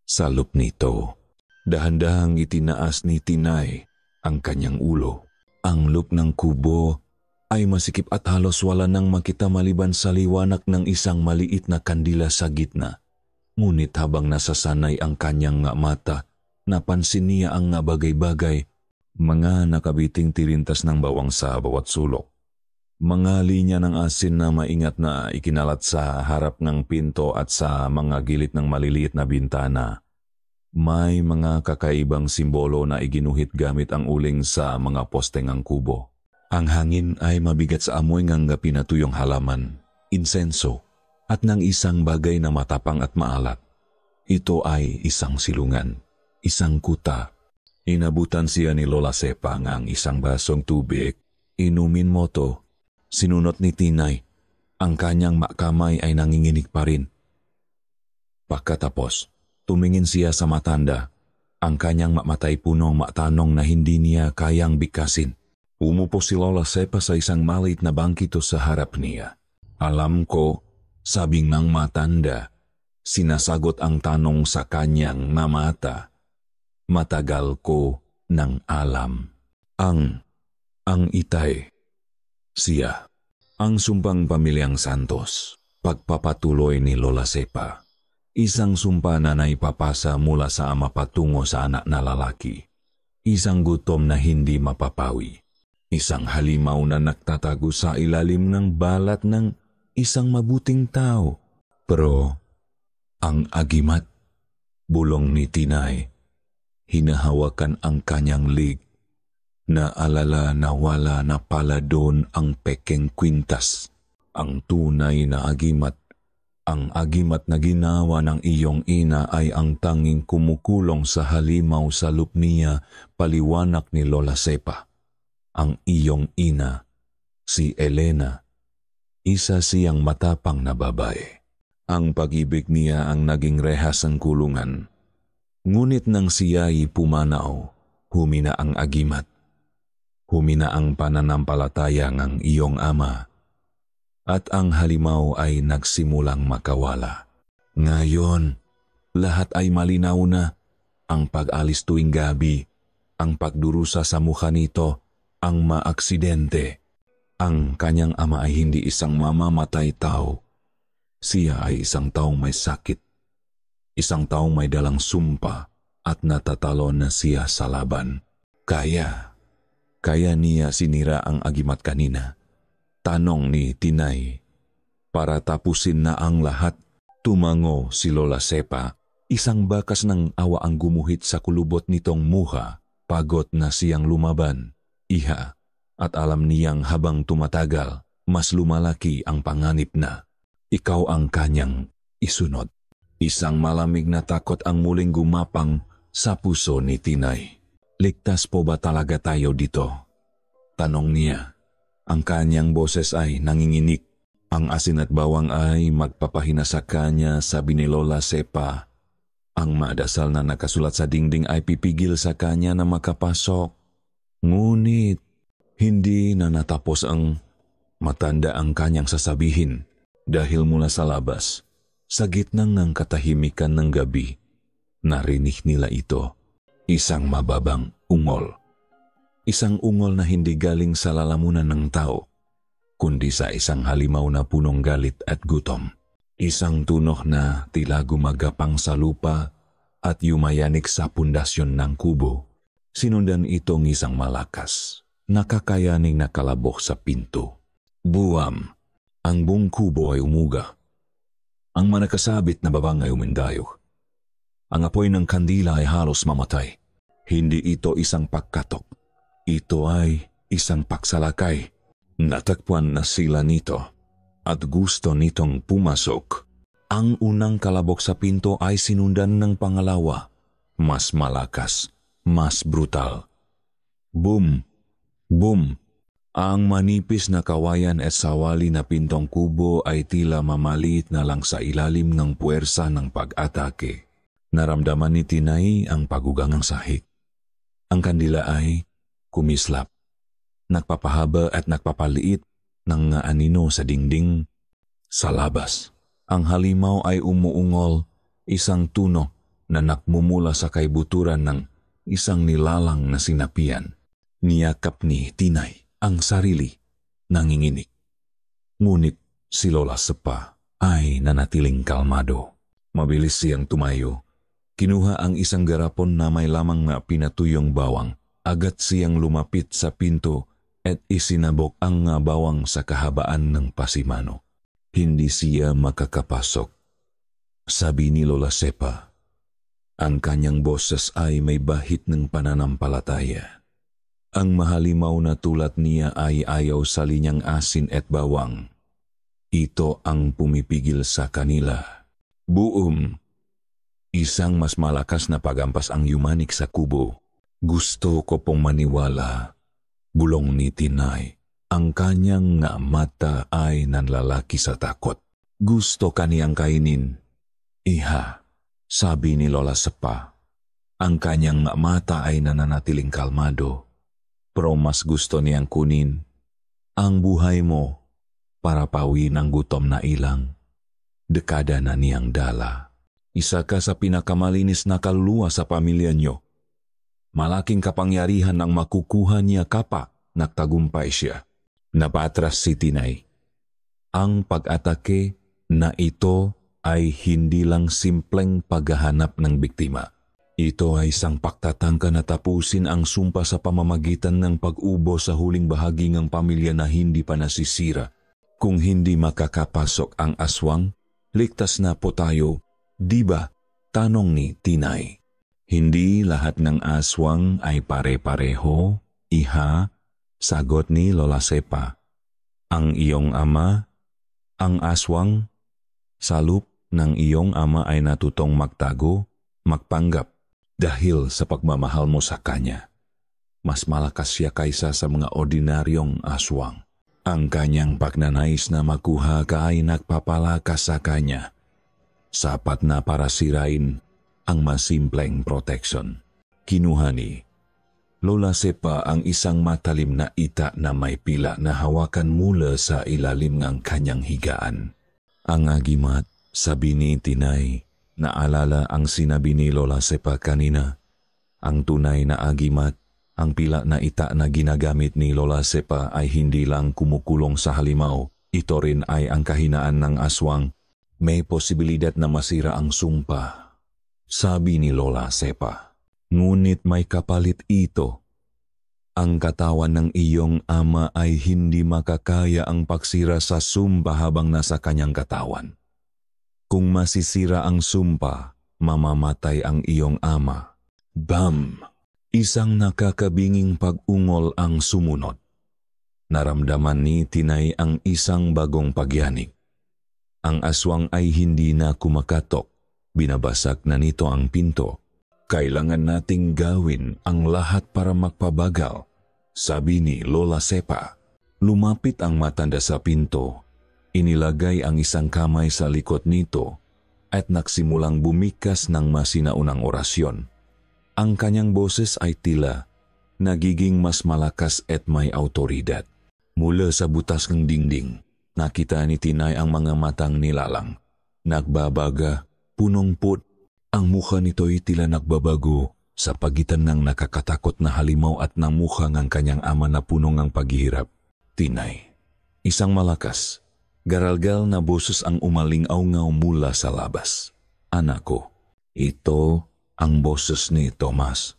Salop nito. Dahan-dahang itinaas ni Tinay ang kanyang ulo. Ang loop ng kubo ay masikip at halos wala nang makita maliban sa liwanag ng isang maliit na kandila sa gitna. Ngunit habang nasasanay ang kanyang nga mata, napansin niya ang nga bagay-bagay, mga nakabiting tirintas ng bawang sa bawat sulok. Mga linya ng asin na maingat na ikinalat sa harap ng pinto at sa mga gilid ng maliliit na bintana. May mga kakaibang simbolo na iginuhit gamit ang uling sa mga poste ng kubo. Ang hangin ay mabigat sa amoy ng pinatuyong halaman, insenso, at ng isang bagay na matapang at maalat. Ito ay isang silungan, isang kuta. Inabutan siya ni Lola Sepa ng isang basong tubig. Inumin mo to. Sinunot ni Tinay. Ang kanyang makamay ay nanginginig pa rin. Pagkatapos, tumingin siya sa matanda. Ang kanyang mamatay punong matanong na hindi niya kayang bigkasin. Umupo si Lola Sepa sa isang maliit na bangkito sa harap niya. Alam ko, sabing ng matanda, sinasagot ang tanong sa kanyang mata. Matagal ko nang alam. Ang itay. Siya, ang sumpang pamilyang Santos. Pagpapatuloy ni Lola Sepa. Isang sumpa na naipapasa mula sa ama patungo sa anak na lalaki. Isang gutom na hindi mapapawi. Isang halimaw na nagtatago sa ilalim ng balat ng isang mabuting tao. Pero, ang agimat, bulong ni Tinay, hinahawakan ang kanyang lig. Naalala na wala na pala doon ang pekeng kwintas, ang tunay na agimat. Ang agimat na ginawa ng iyong ina ay ang tanging kumukulong sa halimaw sa lupniya, paliwanag ni Lola Sepa. Ang iyong ina, si Elena, isa siyang matapang na babae. Ang pag-ibig niya ang naging rehas ng kulungan. Ngunit nang siya'y pumanaw, humina ang agimat. Humina ang pananampalataya ng iyong ama. At ang halimaw ay nagsimulang makawala. Ngayon, lahat ay malinaw na. Ang pag-alis tuwing gabi, ang pagdurusa sa mukha nito, ang maaksidente. Ang kanyang ama ay hindi isang mamamatay tao. Siya ay isang taong may sakit. Isang taong may dalang sumpa at natatalo na siya sa laban. Kaya niya sinira ang agimat kanina. Tanong ni Tinay. Para tapusin na ang lahat, tumango si Lola Sepa. Isang bakas ng awa ang gumuhit sa kulubot nitong muha. Pagod na siyang lumaban, iha, at alam niyang habang tumatagal, mas lumalaki ang panganib na ikaw ang kanyang isunod. Isang malamig na takot ang muling gumapang sa puso ni Tinay. Ligtas po ba talaga tayo dito? Tanong niya. Ang kanyang boses ay nanginginig. Ang asin at bawang ay magpapahina sa kanya, sabi ni Lola Sepa. Ang madasal na nakasulat sa dingding ay pipigil sa kanya na makapasok. Ngunit, hindi na natapos ang matanda ang kanyang sasabihin dahil mula sa labas, sa gitna ng katahimikan ng gabi, narinig nila ito. Isang mababang ungol. Isang ungol na hindi galing sa lalamunan ng tao, kundi sa isang halimaw na punong galit at gutom. Isang tunog na tila gumagapang sa lupa at yumayanig sa pundasyon ng kubo. Sinundan itong isang malakas, nakakayaning nakalabok sa pinto. Buwam, ang buong kubo ay umuga. Ang manakasabit na babang ay umindayo. Ang apoy ng kandila ay halos mamatay. Hindi ito isang pagkatok. Ito ay isang paksalakay. Natakpan na sila nito at gusto nitong pumasok. Ang unang kalabok sa pinto ay sinundan ng pangalawa. Mas malakas, mas brutal. Boom! Boom! Ang manipis na kawayan at sawali na pintong kubo ay tila mamaliit na lang sa ilalim ng puwersa ng pag-atake. Naramdaman ni Tinay ang pagugangang sahig. Ang kandila ay kumislap. Nagpapahaba at nagpapaliit ng anino sa dingding sa labas. Ang halimaw ay umuungol, isang tunog na nakmumula sa kaibuturan ng isang nilalang na sinapian. Niyakap ni Tinay ang sarili, nanginginig. Ngunit si Lola Sepa ay nanatiling kalmado. Mabilis siyang tumayo. Kinuha ang isang garapon na may lamang na pinatuyong bawang. Agad siyang lumapit sa pinto at isinabok ang bawang sa kahabaan ng pasimano. Hindi siya makakapasok, sabi ni Lola Sepa. Ang kanyang boses ay may bahid ng pananampalataya. Ang mahalimaw na tulad niya ay ayaw sa linyang asin at bawang. Ito ang pumipigil sa kanila. Buom! Isang mas malakas na pagampas ang yumanik sa kubo. Gusto ko pong maniwala, bulong ni Tinay. Ang kanyang nga mata ay nanlalaki sa takot. Gusto kaniyang kainin. Iha, sabi ni Lola Sepa. Ang kanyang nga mata ay nananatiling kalmado. Pero mas gusto niyang kunin ang buhay mo para pawin ang gutom na ilang. Dekada na niyang dala. Isa ka sa pinakamalinis na kaluluwa sa pamilya niyo. Malaking kapangyarihan ang makukuha niya kapa nagtagumpay siya. Napatras si Tinay. Ang pag-atake na ito ay hindi lang simpleng paghahanap ng biktima. Ito ay isang pagtatangka na tapusin ang sumpa sa pamamagitan ng pag-ubo sa huling bahagi ng pamilya na hindi pa nasisira. Kung hindi makakapasok ang aswang, ligtas na po tayo, di ba? Tanong ni Tinay. Hindi lahat ng aswang ay pare-pareho, iha, sagot ni Lola Sepa. Ang iyong ama, ang aswang, salup ng iyong ama ay natutong magtago, magpanggap dahil sa pagmamahal mo sa kanya. Mas malakas siya kaysa sa mga ordinaryong aswang. Ang kanyang pagnanais na makuha ka ay nagpapalakas sa kanya. Sapat na para sirain ang masimpleng protection. Kinuha ni Lola Sepa ang isang matalim na ita na may pila na hawakan mula sa ilalim ng kanyang higaan. Ang agimat, sabi ni Tinay, naalala ang sinabi ni Lola Sepa kanina. Ang tunay na agimat Ang pila na ita na ginagamit ni Lola Sepa ay hindi lang kumukulong sa halimaw, ito rin ay ang kahinaan ng aswang. May posibilidad na masira ang sumpa, sabi ni Lola Sepa. Ngunit may kapalit ito. Ang katawan ng iyong ama ay hindi makakaya ang pagsira sa sumpa habang nasa kanyang katawan. Kung masisira ang sumpa, mamamatay ang iyong ama. Bam! Isang nakakabinging pag-ungol ang sumunod. Naramdaman ni Tinay ang isang bagong pagyanig. Ang aswang ay hindi na kumakatok. Binabasag na nito ang pinto. Kailangan nating gawin ang lahat para magpabagal, sabi ni Lola Sepa. Lumapit ang matanda sa pinto. Inilagay ang isang kamay sa likod nito at nagsimulang bumikas ng masinaunang orasyon. Ang kanyang boses ay tila nagiging mas malakas at may autoridad. Mula sa butas ng dingding, nakita ni Tinay ang mga matang nilalang. Nagbabaga, punong-put. Ang mukha nito'y tila nagbabago sa pagitan ng nakakatakot na halimaw at ng mukha ng kanyang ama na punong ng paghihirap. Tinay, isang malakas, garalgal na boses ang umaling-aungaw mula sa labas. Anak ko, ito ang boses ni Tomas.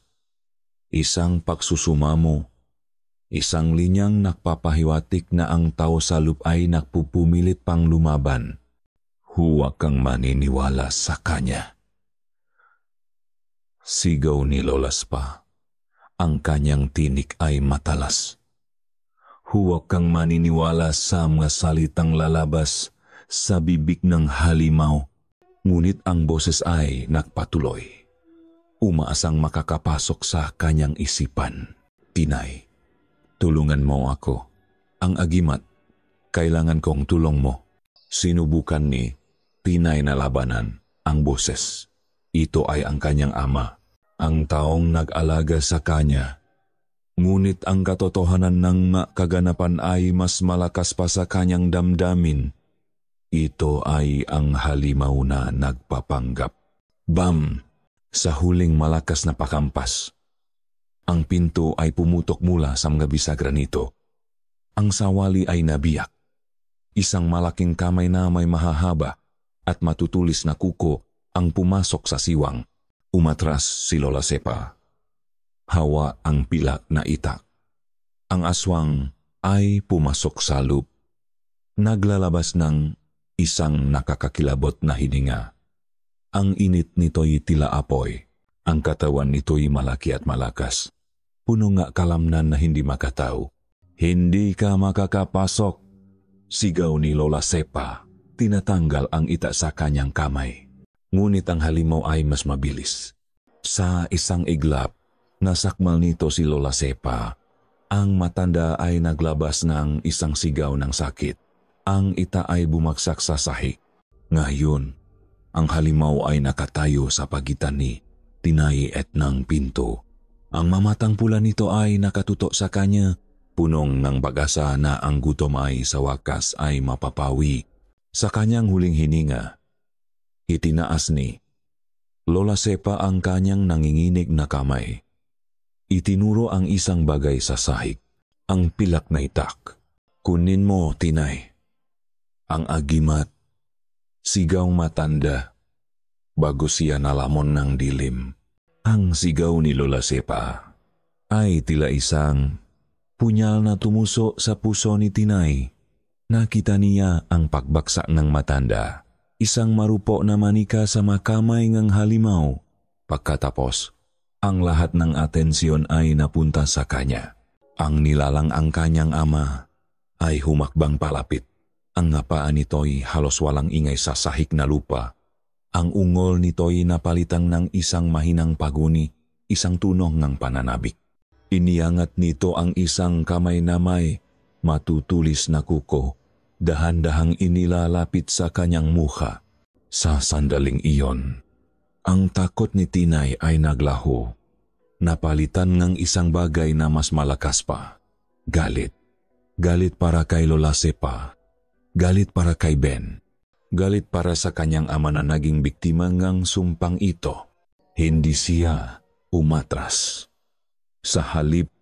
Isang pagsusumamo, isang linyang nagpapahiwatig na ang tao sa lupa ay nagpupumilit pang lumaban. Huwag kang maniniwala sa kanya. Sigaw ni Lola Sepa. Ang kanyang tinik ay matalas. Huwag kang maniniwala sa mga salitang lalabas sa bibig ng halimaw. Ngunit ang boses ay nagpatuloy. Umaasang makakapasok sa kanyang isipan. Tinay, tulungan mo ako. Ang agimat, kailangan kong tulong mo. Sinubukan ni Tinay na labanan ang boses. Ito ay ang kanyang ama, ang taong nag-alaga sa kanya. Ngunit ang katotohanan ng kaganapan ay mas malakas pa sa kanyang damdamin. Ito ay ang halimaw na nagpapanggap. Bam! Sa huling malakas na pakampas, ang pinto ay pumutok mula sa mga bisagra nito. Ang sawali ay nabiyak. Isang malaking kamay na may mahahaba at matutulis na kuko ang pumasok sa siwang. Umatras si Lola Sepa. Hawa ang pilak na itak. Ang aswang ay pumasok sa loop. Naglalabas ng isang nakakakilabot na hininga. Ang init nito'y tila apoy. Ang katawan nito'y malaki at malakas. Puno nga kalamnan na hindi makataw. Hindi ka makakapasok, sigaw ni Lola Sepa. Tinatanggal ang ita sa kanyang kamay. Ngunit ang halimaw ay mas mabilis. Sa isang iglap, nasakmal nito si Lola Sepa. Ang matanda ay naglabas ng isang sigaw ng sakit. Ang ita ay bumagsak sa sahig. Ngayon, ang halimaw ay nakatayo sa pagitan ni Tinay at ng pinto. Ang mamatang pula nito ay nakatutok sa kanya, punong ng pag-asa na ang gutom ay sa wakas ay mapapawi. Sa kanyang huling hininga, itinaas ni Lola Sepa ang kanyang nanginginig na kamay. Itinuro ang isang bagay sa sahig, ang pilak na itak. Kunin mo, Tinay. Ang agimat, sigaw matanda, bago siya nalamon ng dilim. Ang sigaw ni Lola Sepa ay tila isang punyal na tumuso sa puso ni Tinay. Nakita niya ang pagbaksak ng matanda, isang marupo na manika sa makamay ng halimaw. Pagkatapos, ang lahat ng atensyon ay napunta sa kanya. Ang nilalang ang kanyang ama ay humakbang palapit. Ang napaan nito'y halos walang ingay sa sahig na lupa. Ang ungol nito'y napalitang ng isang mahinang paguni, isang tunong ng pananabik. Iniangat nito ang isang kamay na may matutulis na kuko. Dahan-dahang inilalapit sa kanyang mukha. Sa sandaling iyon, ang takot ni Tinay ay naglaho. Napalitan ng isang bagay na mas malakas pa. Galit. Galit para kay Lola Sepa. Galit para kay Ben. Galit para sa kanyang ama na naging biktima ng sumpang ito. Hindi siya umatras. Sa halip,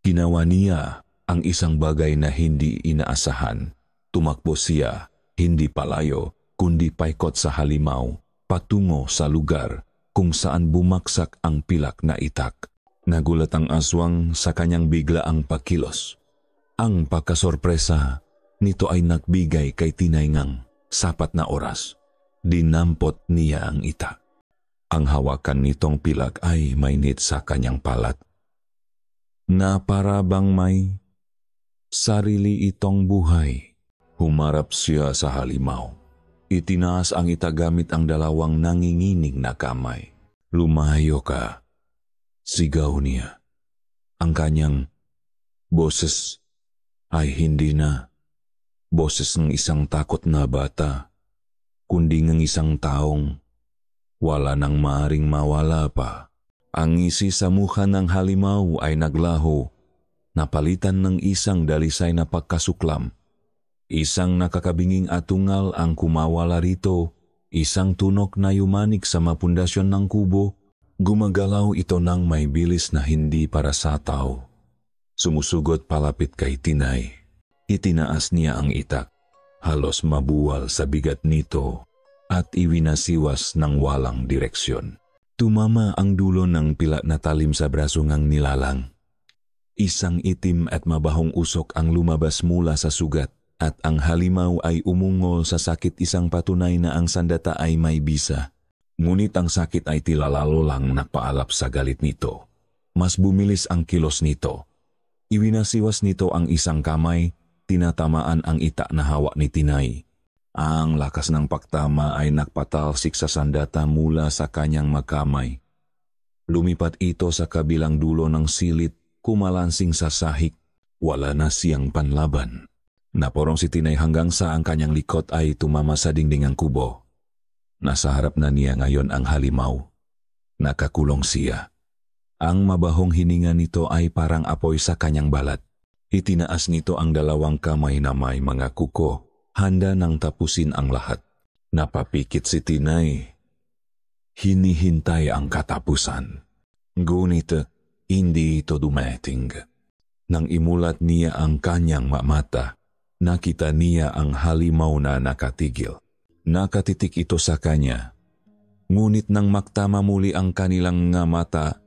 ginawa niya ang isang bagay na hindi inaasahan. Tumakbo siya, hindi palayo, kundi paikot sa halimaw, patungo sa lugar kung saan bumaksak ang pilak na itak. Nagulat ang aswang sa kanyang biglaang pagkilos. Ang pagkasorpresa nito ay nagbigay kay Tinay ngang sapat na oras. Dinampot niya ang itak. Ang hawakan nitong pilak ay mainit sa kanyang palat, na para bang may sarili itong buhay. Humarap siya sa halimaw. Itinaas ang itagamit ang dalawang nanginginig na kamay. Lumayo ka, sigaw niya. Ang kanyang boses ay hindi na boses ng isang takot na bata, kundi ng isang taong wala nang maaring mawala pa. Ang ngisi sa mukha ng halimaw ay naglaho, napalitan ng isang dalisay na pagkasuklam. Isang nakakabinging atungal ang kumawala rito, isang tunok na yumanik sa mapundasyon ng kubo. Gumagalaw ito ng may bilis na hindi para sa tao. Sumusugot palapit kay Tinay. Itinaas niya ang itak, halos mabuwal sa bigat nito, at iwinasiwas ng walang direksyon. Tumama ang dulo ng pila na talim sa braso ngang nilalang. Isang itim at mabahong usok ang lumabas mula sa sugat, at ang halimaw ay umungol sa sakit, isang patunay na ang sandata ay may bisa. Ngunit ang sakit ay tila lalo lang nagpaalap sa galit nito. Mas bumilis ang kilos nito. Iwinasiwas nito ang isang kamay, tinatamaan ang itak na hawak ni Tinay. Ang lakas ng pagtama ay nagpatalsik sa sandata mula sa kanyang magkamay. Lumipat ito sa kabilang dulo ng silit, kumalansing sa sahig. Wala na siyang panlaban. Naporong si Tinay hanggang sa ang kanyang likod ay tumama sa dingding ang kubo. Nasa harap na niya ngayon ang halimaw. Nakakulong siya. Ang mabahong hininga nito ay parang apoy sa kanyang balat. Itinaas nito ang dalawang kamay na may mga kuko, handa nang tapusin ang lahat. Napapikit si Tinay. Hinihintay ang katapusan. Ngunit hindi ito dumating. Nang imulat niya ang kanyang mata, nakita niya ang halimaw na nakatigil. Nakatitik ito sa kanya. Ngunit nang maktama muli ang kanilang nga mata,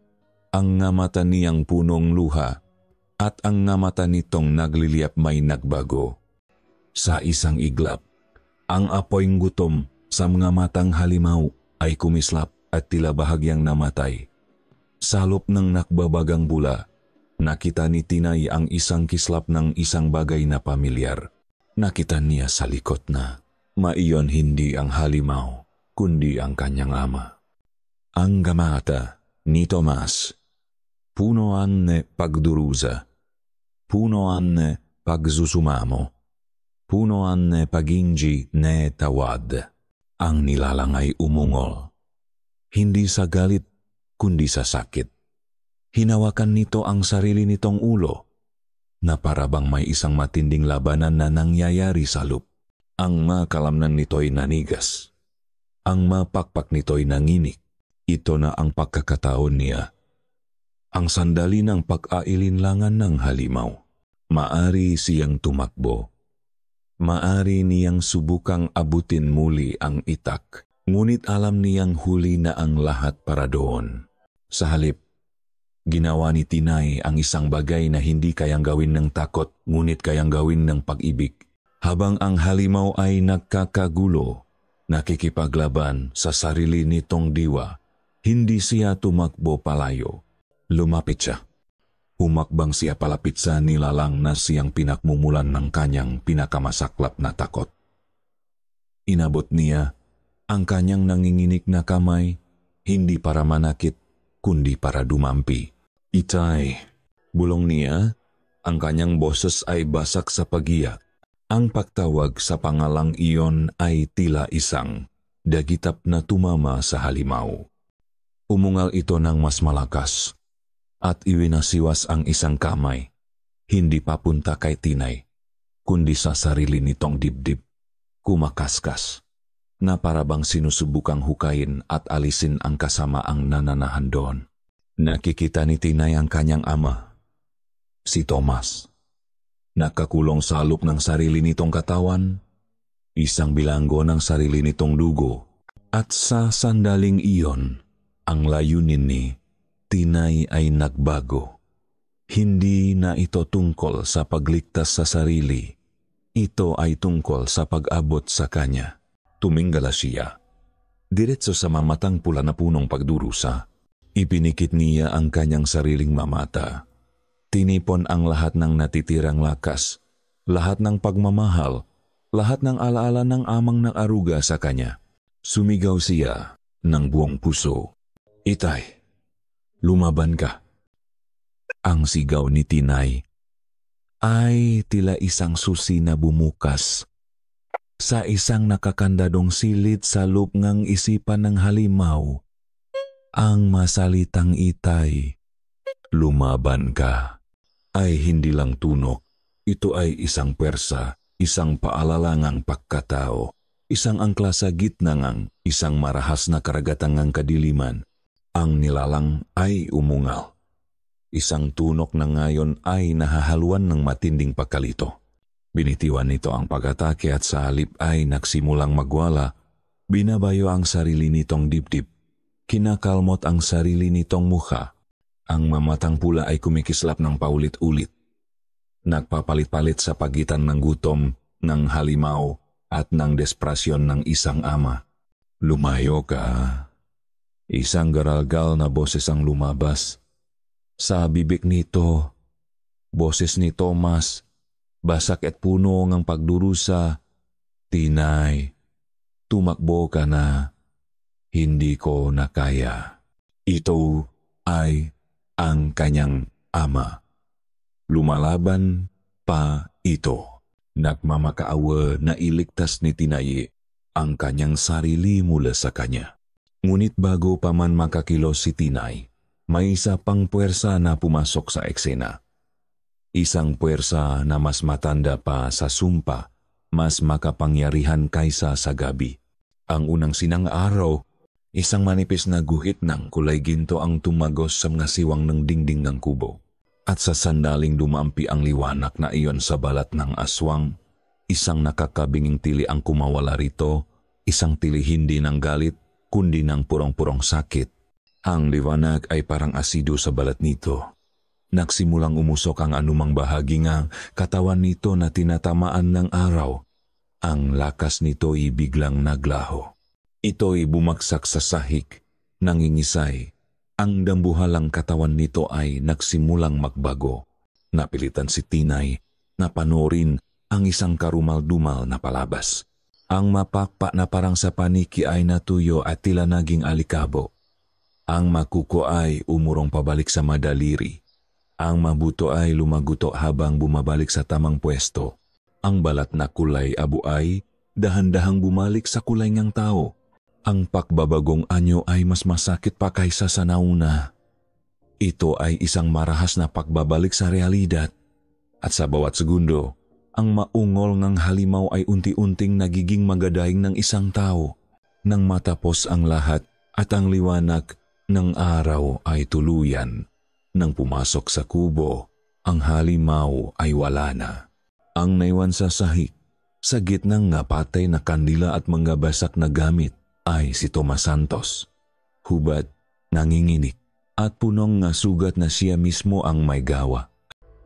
ang nga mata niyang punong luha, at ang nga mata nitong nagliliyap may nagbago. Sa isang iglap, ang apoyng gutom sa mga matang halimaw ay kumislap at tila bahagyang namatay. Salop ng nakbabagang bula, nakita ni Tinay ang isang kislap ng isang bagay na pamilyar. Nakita niya sa likod na maiyon hindi ang halimaw, kundi ang kanyang ama. Ang gamata ni Tomas, punoan ne pagdurusa, punoan ne pagsusumamo, punoan ne paginji ne tawad. Ang nilalang ay umungol, hindi sa galit, kundi sa sakit. Hinawakan nito ang sarili nitong ulo, na parabang may isang matinding labanan na nangyayari sa loop. Ang makalamnan nito'y nanigas. Ang mapakpak nito'y nanginik. Ito na ang pagkakataon niya. Ang sandali ng pag-ailinlangan ng halimaw. Maari siyang tumakbo. Maari niyang subukang abutin muli ang itak. Ngunit alam niyang huli na ang lahat para doon. Sa halip, ginawa ni Tinay ang isang bagay na hindi kayang gawin ng takot, ngunit kayang gawin ng pag-ibig. Habang ang halimaw ay nagkakagulo, nakikipaglaban sa sarili nitong diwa, hindi siya tumakbo palayo. Lumapit siya. Humakbang siya palapit sa nilalang na siyang pinakmumulan ng kanyang pinakamasaklap na takot. Inabot niya ang kanyang nanginginig na kamay, hindi para manakit, kundi para dumampi. Itay, bulong niya, ang kanyang boses ay basak sa pagiyak. Ang pagtawag sa pangalang iyon ay tila isang dagitap na tumama sa halimaw. Umungal ito ng mas malakas at iwinasiwas ang isang kamay, hindi papunta kay Tinay, kundi sa sarili nitong dibdib. Kumakaskas na parabang sinusubukang hukayin at alisin ang kasamaang nananahan doon. Nakikita ni Tinay ang kanyang ama, si Tomas. Nakakulong sa alok ng sarili nitong katawan, isang bilanggo ng sarili nitong dugo, at sa sandaling iyon, ang layunin ni Tinay ay nagbago. Hindi na ito tungkol sa pagligtas sa sarili, ito ay tungkol sa pag-abot sa kanya. Tuminggala siya. Diretso sa mamatang pula na punong pagdurusa. Ipinikit niya ang kanyang sariling mamata. Tinipon ang lahat ng natitirang lakas, lahat ng pagmamahal, lahat ng alaala ng amang nag-aruga sa kanya. Sumigaw siya ng buong puso, "Itay, lumaban ka." Ang sigaw ni Tinay ay tila isang susi na bumukas sa isang nakakandadong silid sa loob ng isipan ng halimaw. Ang masalitang "Itay, lumaban ka" ay hindi lang tunok. Ito ay isang pwersa, isang paalala ng pagkatao, isang angkla sa gitna ng isang marahas na karagatang ng kadiliman. Ang nilalang ay umungal. Isang tunok na ngayon ay nahahaluan ng matinding pagkalito. Binitiwan nito ang pag-atake at sa halip ay nagsimulang magwala. Binabayo ang sarili nitong dibdib. Kinakalmot ang sarili nitong mukha. Ang mamatang pula ay kumikislap ng paulit-ulit. Nagpapalit-palit sa pagitan ng gutom, ng halimaw at ng desperasyon ng isang ama. "Lumayo ka." Isang garalgal na boses ang lumabas. Sa bibig nito, boses ni Tomas, basak at puno ng pagdurusa, "Tinay, tumakbo ka na. Hindi ko na kaya." Ito ay ang kanyang ama. Lumalaban pa ito. Nagmamakaawa na iligtas ni Tinay ang kanyang sarili mula sa kanya. Ngunit bago pa man makakilos si Tinay, may isa pang puwersa na pumasok sa eksena. Isang puwersa na mas matanda pa sa sumpa, mas makapangyarihan kaysa sa gabi. Ang unang sinang araw, isang manipis na guhit ng kulay ginto ang tumagos sa mga siwang ng dingding ng kubo. At sa sandaling dumampi ang liwanag na iyon sa balat ng aswang, isang nakakabinging tili ang kumawala rito, isang tili hindi ng galit, kundi ng purong-purong sakit. Ang liwanag ay parang asido sa balat nito. Nagsimulang umusok ang anumang bahagi ng katawan nito na tinatamaan ng araw. Ang lakas nito ay biglang naglaho. Ito'y bumagsak sa sahig, nangingisay. Ang dambuhalang katawan nito ay nagsimulang magbago. Napilitan si Tinay na panoorin ang isang karumal-dumal na palabas. Ang mapakpa na parang sa paniki ay natuyo at tila naging alikabo. Ang makuko ay umurong pabalik sa madaliri. Ang mabuto ay lumaguto habang bumabalik sa tamang pwesto. Ang balat na kulay abo ay dahan-dahang bumalik sa kulay ng tao. Ang pakbabagong anyo ay mas masakit pa kaysa sa nauna. Ito ay isang marahas na pagbabalik sa realidad. At sa bawat segundo, ang maungol ng halimaw ay unti-unting nagiging magadaing ng isang tao. Nang matapos ang lahat at ang liwanag ng araw ay tuluyan, nang pumasok sa kubo, ang halimaw ay wala na. Ang naiwan sa sahig, sa gitnang nga patay na kandila at mga basak na gamit, ay si Tomas Santos. Hubad, nanginginig, at punong nga sugat na siya mismo ang may gawa.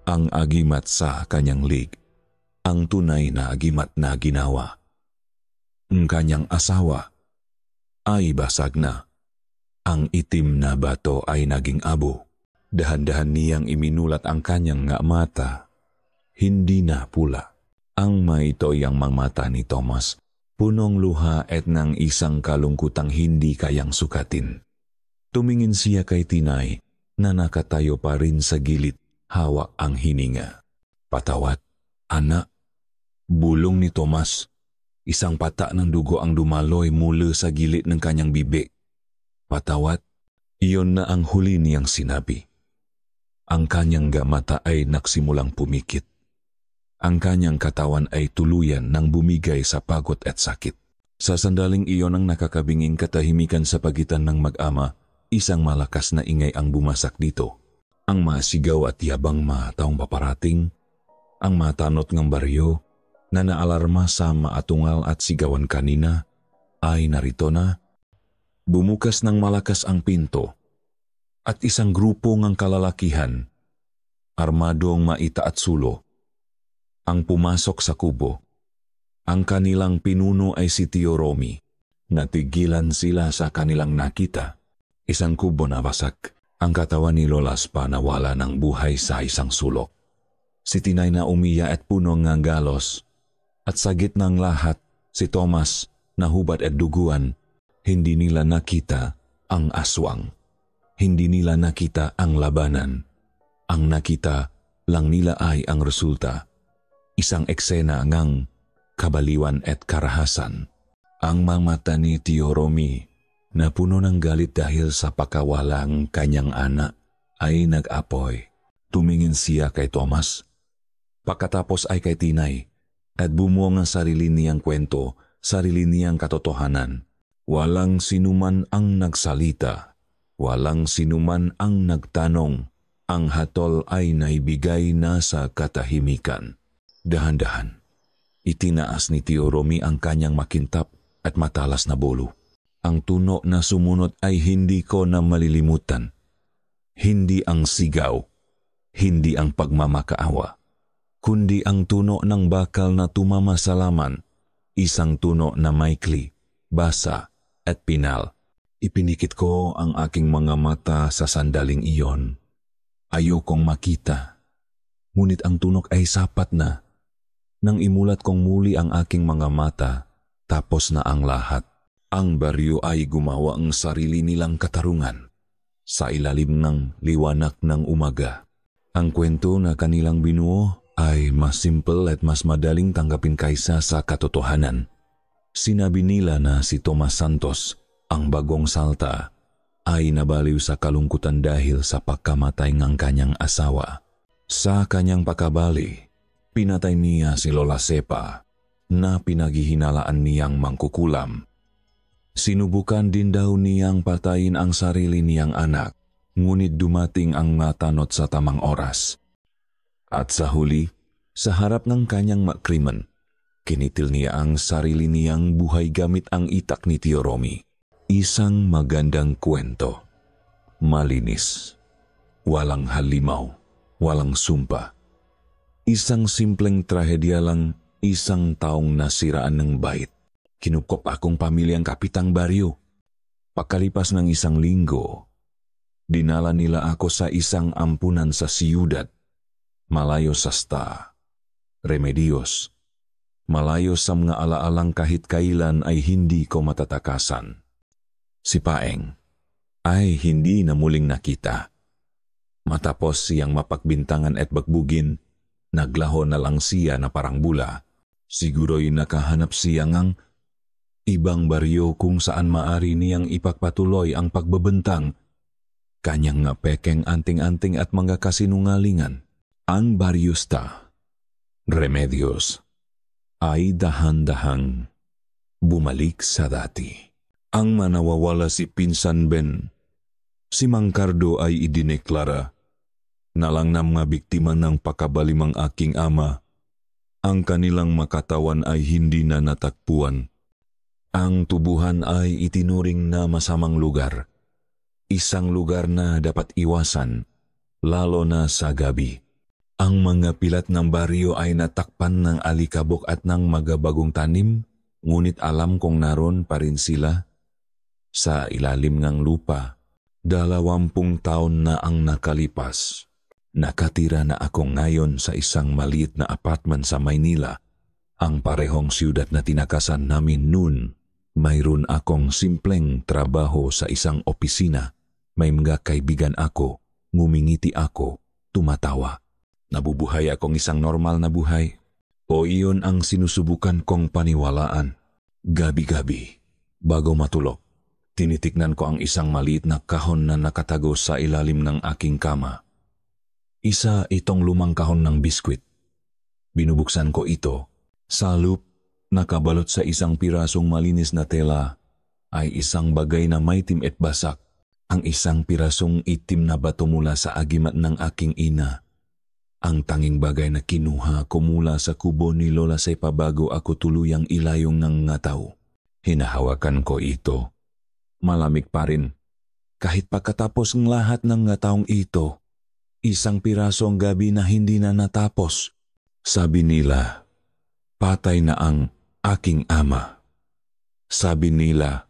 Ang agimat sa kanyang lig, ang tunay na agimat na ginawa. Ang kanyang asawa ay basag na. Ang itim na bato ay naging abo. Dahan-dahan niyang iminulat ang kanyang nga mata. Hindi na pula. Ang maitoyang mga mata ni Tomas, punong luha at ng isang kalungkutang hindi kayang sukatin. Tumingin siya kay Tinay na nakatayo pa rin sa gilid, hawak ang hininga. "Patawat, anak." Bulong ni Tomas. Isang pata ng dugo ang dumaloy mula sa gilid ng kanyang bibig. "Patawat." Iyon na ang huli niyang sinabi. Ang kanyang mata ay nagsimulang pumikit. Ang kanyang katawan ay tuluyan nang bumigay sa pagod at sakit. Sa sandaling iyon ang nakakabinging katahimikan sa pagitan ng mag-ama isang malakas na ingay ang bumasak dito. Ang masigaw at yabang taong paparating, ang matanot ng baryo na naalarma sa maatungal at sigawan kanina ay narito na. Bumukas ng malakas ang pinto at isang grupo ng kalalakihan, armadong maita at sulo, ang pumasok sa kubo. Ang kanilang pinuno ay si Tio Romy. Natigilan sila sa kanilang nakita. Isang kubo na basak. Ang katawan ni Lola Spa nawala ng buhay sa isang sulok. Si Tinay na umiya at puno ng galos. At sa gitnang lahat, si Thomas na hubad at duguan. Hindi nila nakita ang aswang. Hindi nila nakita ang labanan. Ang nakita lang nila ay ang resulta. Isang eksena ngang kabaliwan at karahasan. Ang mga mata ni Tio Romy na puno ng galit dahil sa pakawalang kanyang anak ay nag-apoy. Tumingin siya kay Thomas. Pagkatapos ay kay Tinay at bumuo ng sarili niyang kwento, sarili niyang katotohanan. Walang sinuman ang nagsalita. Walang sinuman ang nagtanong. Ang hatol ay naibigay na sa katahimikan. Dahan-dahan, itinaas ni Tio Romy ang kanyang makintap at matalas na bolo. Ang tuno na sumunod ay hindi ko na malilimutan. Hindi ang sigaw, hindi ang pagmamakaawa, kundi ang tuno ng bakal na tumama sa laman, isang tuno na maikli, basa at pinal. Ipinikit ko ang aking mga mata sa sandaling iyon. Ayokong makita, ngunit ang tunok ay sapat na. Nang imulat kong muli ang aking mga mata, tapos na ang lahat. Ang baryo ay gumawa ang sarili nilang katarungan sa ilalim ng liwanag ng umaga. Ang kwento na kanilang binuo ay mas simple at mas madaling tanggapin kaysa sa katotohanan. Sinabi nila na si Tomas Santos, ang bagong salta, ay nabaliw sa kalungkutan dahil sa pagkamatay ng kanyang asawa. Sa kanyang pagkabali, pinatay niya si Lola Sepa na pinaghihinalaan niyang mangkukulam. Sinubukan din daw niyang patayin ang sarili niyang anak, ngunit dumating ang matanot sa tamang oras. At sa huli, sa harap ng kanyang makrimen, kinitil niya ang sarili niyang buhay gamit ang itak ni Tio Romy. Isang magandang kwento. Malinis. Walang halimaw. Walang sumpa. Isang simpleng trahedya lang, isang taong nasiraan ng bait. Kinupkop akong pamilyang kapitang baryo. Pagkalipas ng isang linggo, dinala nila ako sa isang ampunan sa siyudad, malayo sa Remedios. Malayo sa mga alaalang kahit kailan ay hindi ko matatakasan. Si Paeng ay hindi na muling nakita. Matapos siyang mapagbintangan at bagbugin, naglaho na lang siya na parang bula. Siguro'y nakahanap siya ngang ibang baryo kung saan maari niyang ipagpatuloy ang pagbebentang. Kanyang nga pekeng anting-anting at mga kasinungalingan. Ang baryosta, Remedios, ay dahan-dahang bumalik sa dati. Ang manawawala si Pinsan Ben, si Mang Cardo ay idineklara na lang ng mga biktima ng pakabalimang aking ama. Ang kanilang makatawan ay hindi na natakpuan. Ang tubuhan ay itinuring na masamang lugar. Isang lugar na dapat iwasan, lalo na sa gabi. Ang mga pilat ng baryo ay natakpan ng alikabok at ng magabagong tanim, ngunit alam kong naroon pa rin sila. Sa ilalim ng lupa, 20 taon na ang nakalipas. Nakatira na ako ngayon sa isang maliit na apartment sa Maynila. Ang parehong siyudad na tinakasan namin noon. Mayroon akong simpleng trabaho sa isang opisina. May mga kaibigan ako, ngumingiti ako, tumatawa. Nabubuhay akong isang normal na buhay. O iyon ang sinusubukan kong paniwalaan. Gabi-gabi, bago matulog, tinitignan ko ang isang maliit na kahon na nakatago sa ilalim ng aking kama. Isa itong lumang kahon ng biskwit. Binubuksan ko ito. Sa loop, nakabalot sa isang pirasong malinis na tela, ay isang bagay na maitim at basak. ang isang pirasong itim na bato mula sa agimat ng aking ina. Ang tanging bagay na kinuha ko mula sa kubo ni Lola sa ipabago ako tuluyang ilayong ng ngataw. Hinahawakan ko ito. Malamig pa rin. Kahit pagkatapos ng lahat ng ngataong ito, isang piraso ang gabi na hindi na natapos. Sabi nila, patay na ang aking ama. Sabi nila,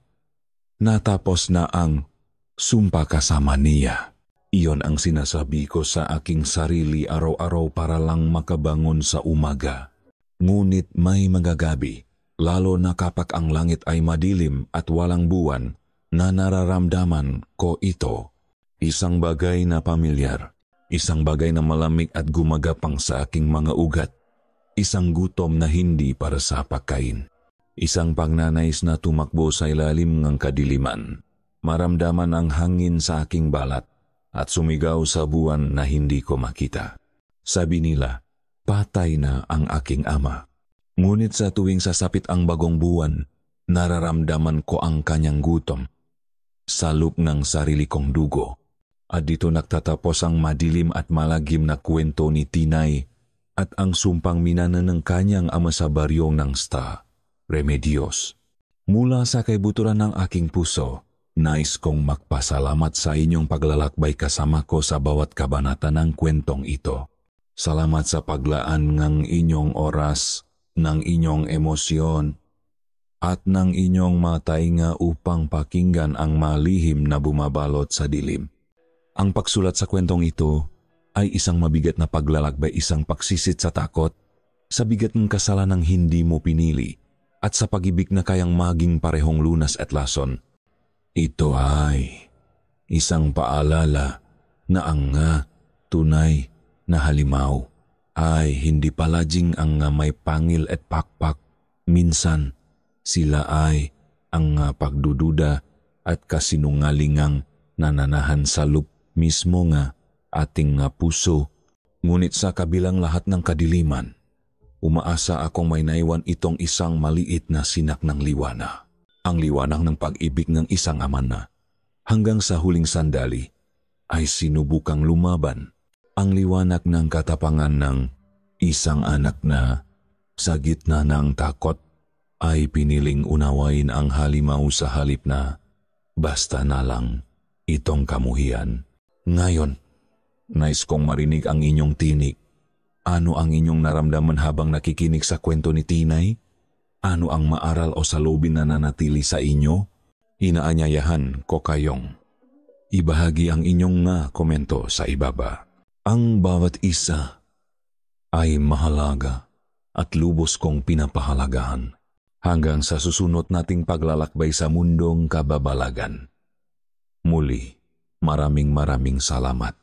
natapos na ang sumpa kasama niya. Iyon ang sinasabi ko sa aking sarili araw-araw para lang makabangon sa umaga. Ngunit may magagabi, lalo na kapag ang langit ay madilim at walang buwan, na nararamdaman ko ito. Isang bagay na pamilyar, isang bagay na malamig at gumagapang sa aking mga ugat, isang gutom na hindi para sa pagkain, isang pagnanais na tumakbo sa ilalim ng kadiliman, maramdaman ang hangin sa aking balat, at sumigaw sa buwan na hindi ko makita. Sabi nila, patay na ang aking ama. Ngunit sa tuwing sasapit ang bagong buwan, nararamdaman ko ang kanyang gutom. Salop ng sarili kong dugo. At dito nagtatapos ang madilim at malagim na kwento ni Tinay at ang sumpang minana ng kanyang ama sa baryong ng Sta, Remedios. Mula sa kaibuturan ng aking puso, nais kong magpasalamat sa inyong paglalakbay kasama ko sa bawat kabanata ng kwentong ito. Salamat sa paglaan ng inyong oras, ng inyong emosyon, at ng inyong matainga upang pakinggan ang malihim na bumabalot sa dilim. Ang pagsulat sa kwentong ito ay isang mabigat na paglalakbay, isang pagsisit sa takot, sa bigat ng kasalanang hindi mo pinili, at sa pag-ibig na kayang maging parehong lunas at lason. Ito ay isang paalala na ang tunay na halimaw ay hindi palaging ang may pangil at pakpak. Minsan, sila ay ang pagdududa at kasinungalingang nananahan sa loob mismo nga ating puso. Ngunit sa kabilang lahat ng kadiliman, umaasa akong may naiwan itong isang maliit na sinak ng liwana. Ang liwanag ng pag-ibig ng isang ama na hanggang sa huling sandali ay sinubukang lumaban. Ang liwanag ng katapangan ng isang anak na sa gitna ng takot ay piniling unawain ang halimaw sa halip na basta na lang itong kamuhian. Ngayon, nais kong marinig ang inyong tinig. Ano ang inyong naramdaman habang nakikinig sa kwento ni Tinay? Ano ang maaral o salubin na nanatili sa inyo? Inaanyayahan ko kayong ibahagi ang inyong komento sa ibaba. Ang bawat isa ay mahalaga at lubos kong pinapahalagahan. Hanggang sa susunod nating paglalakbay sa mundong kababalagan. Muli, maraming salamat.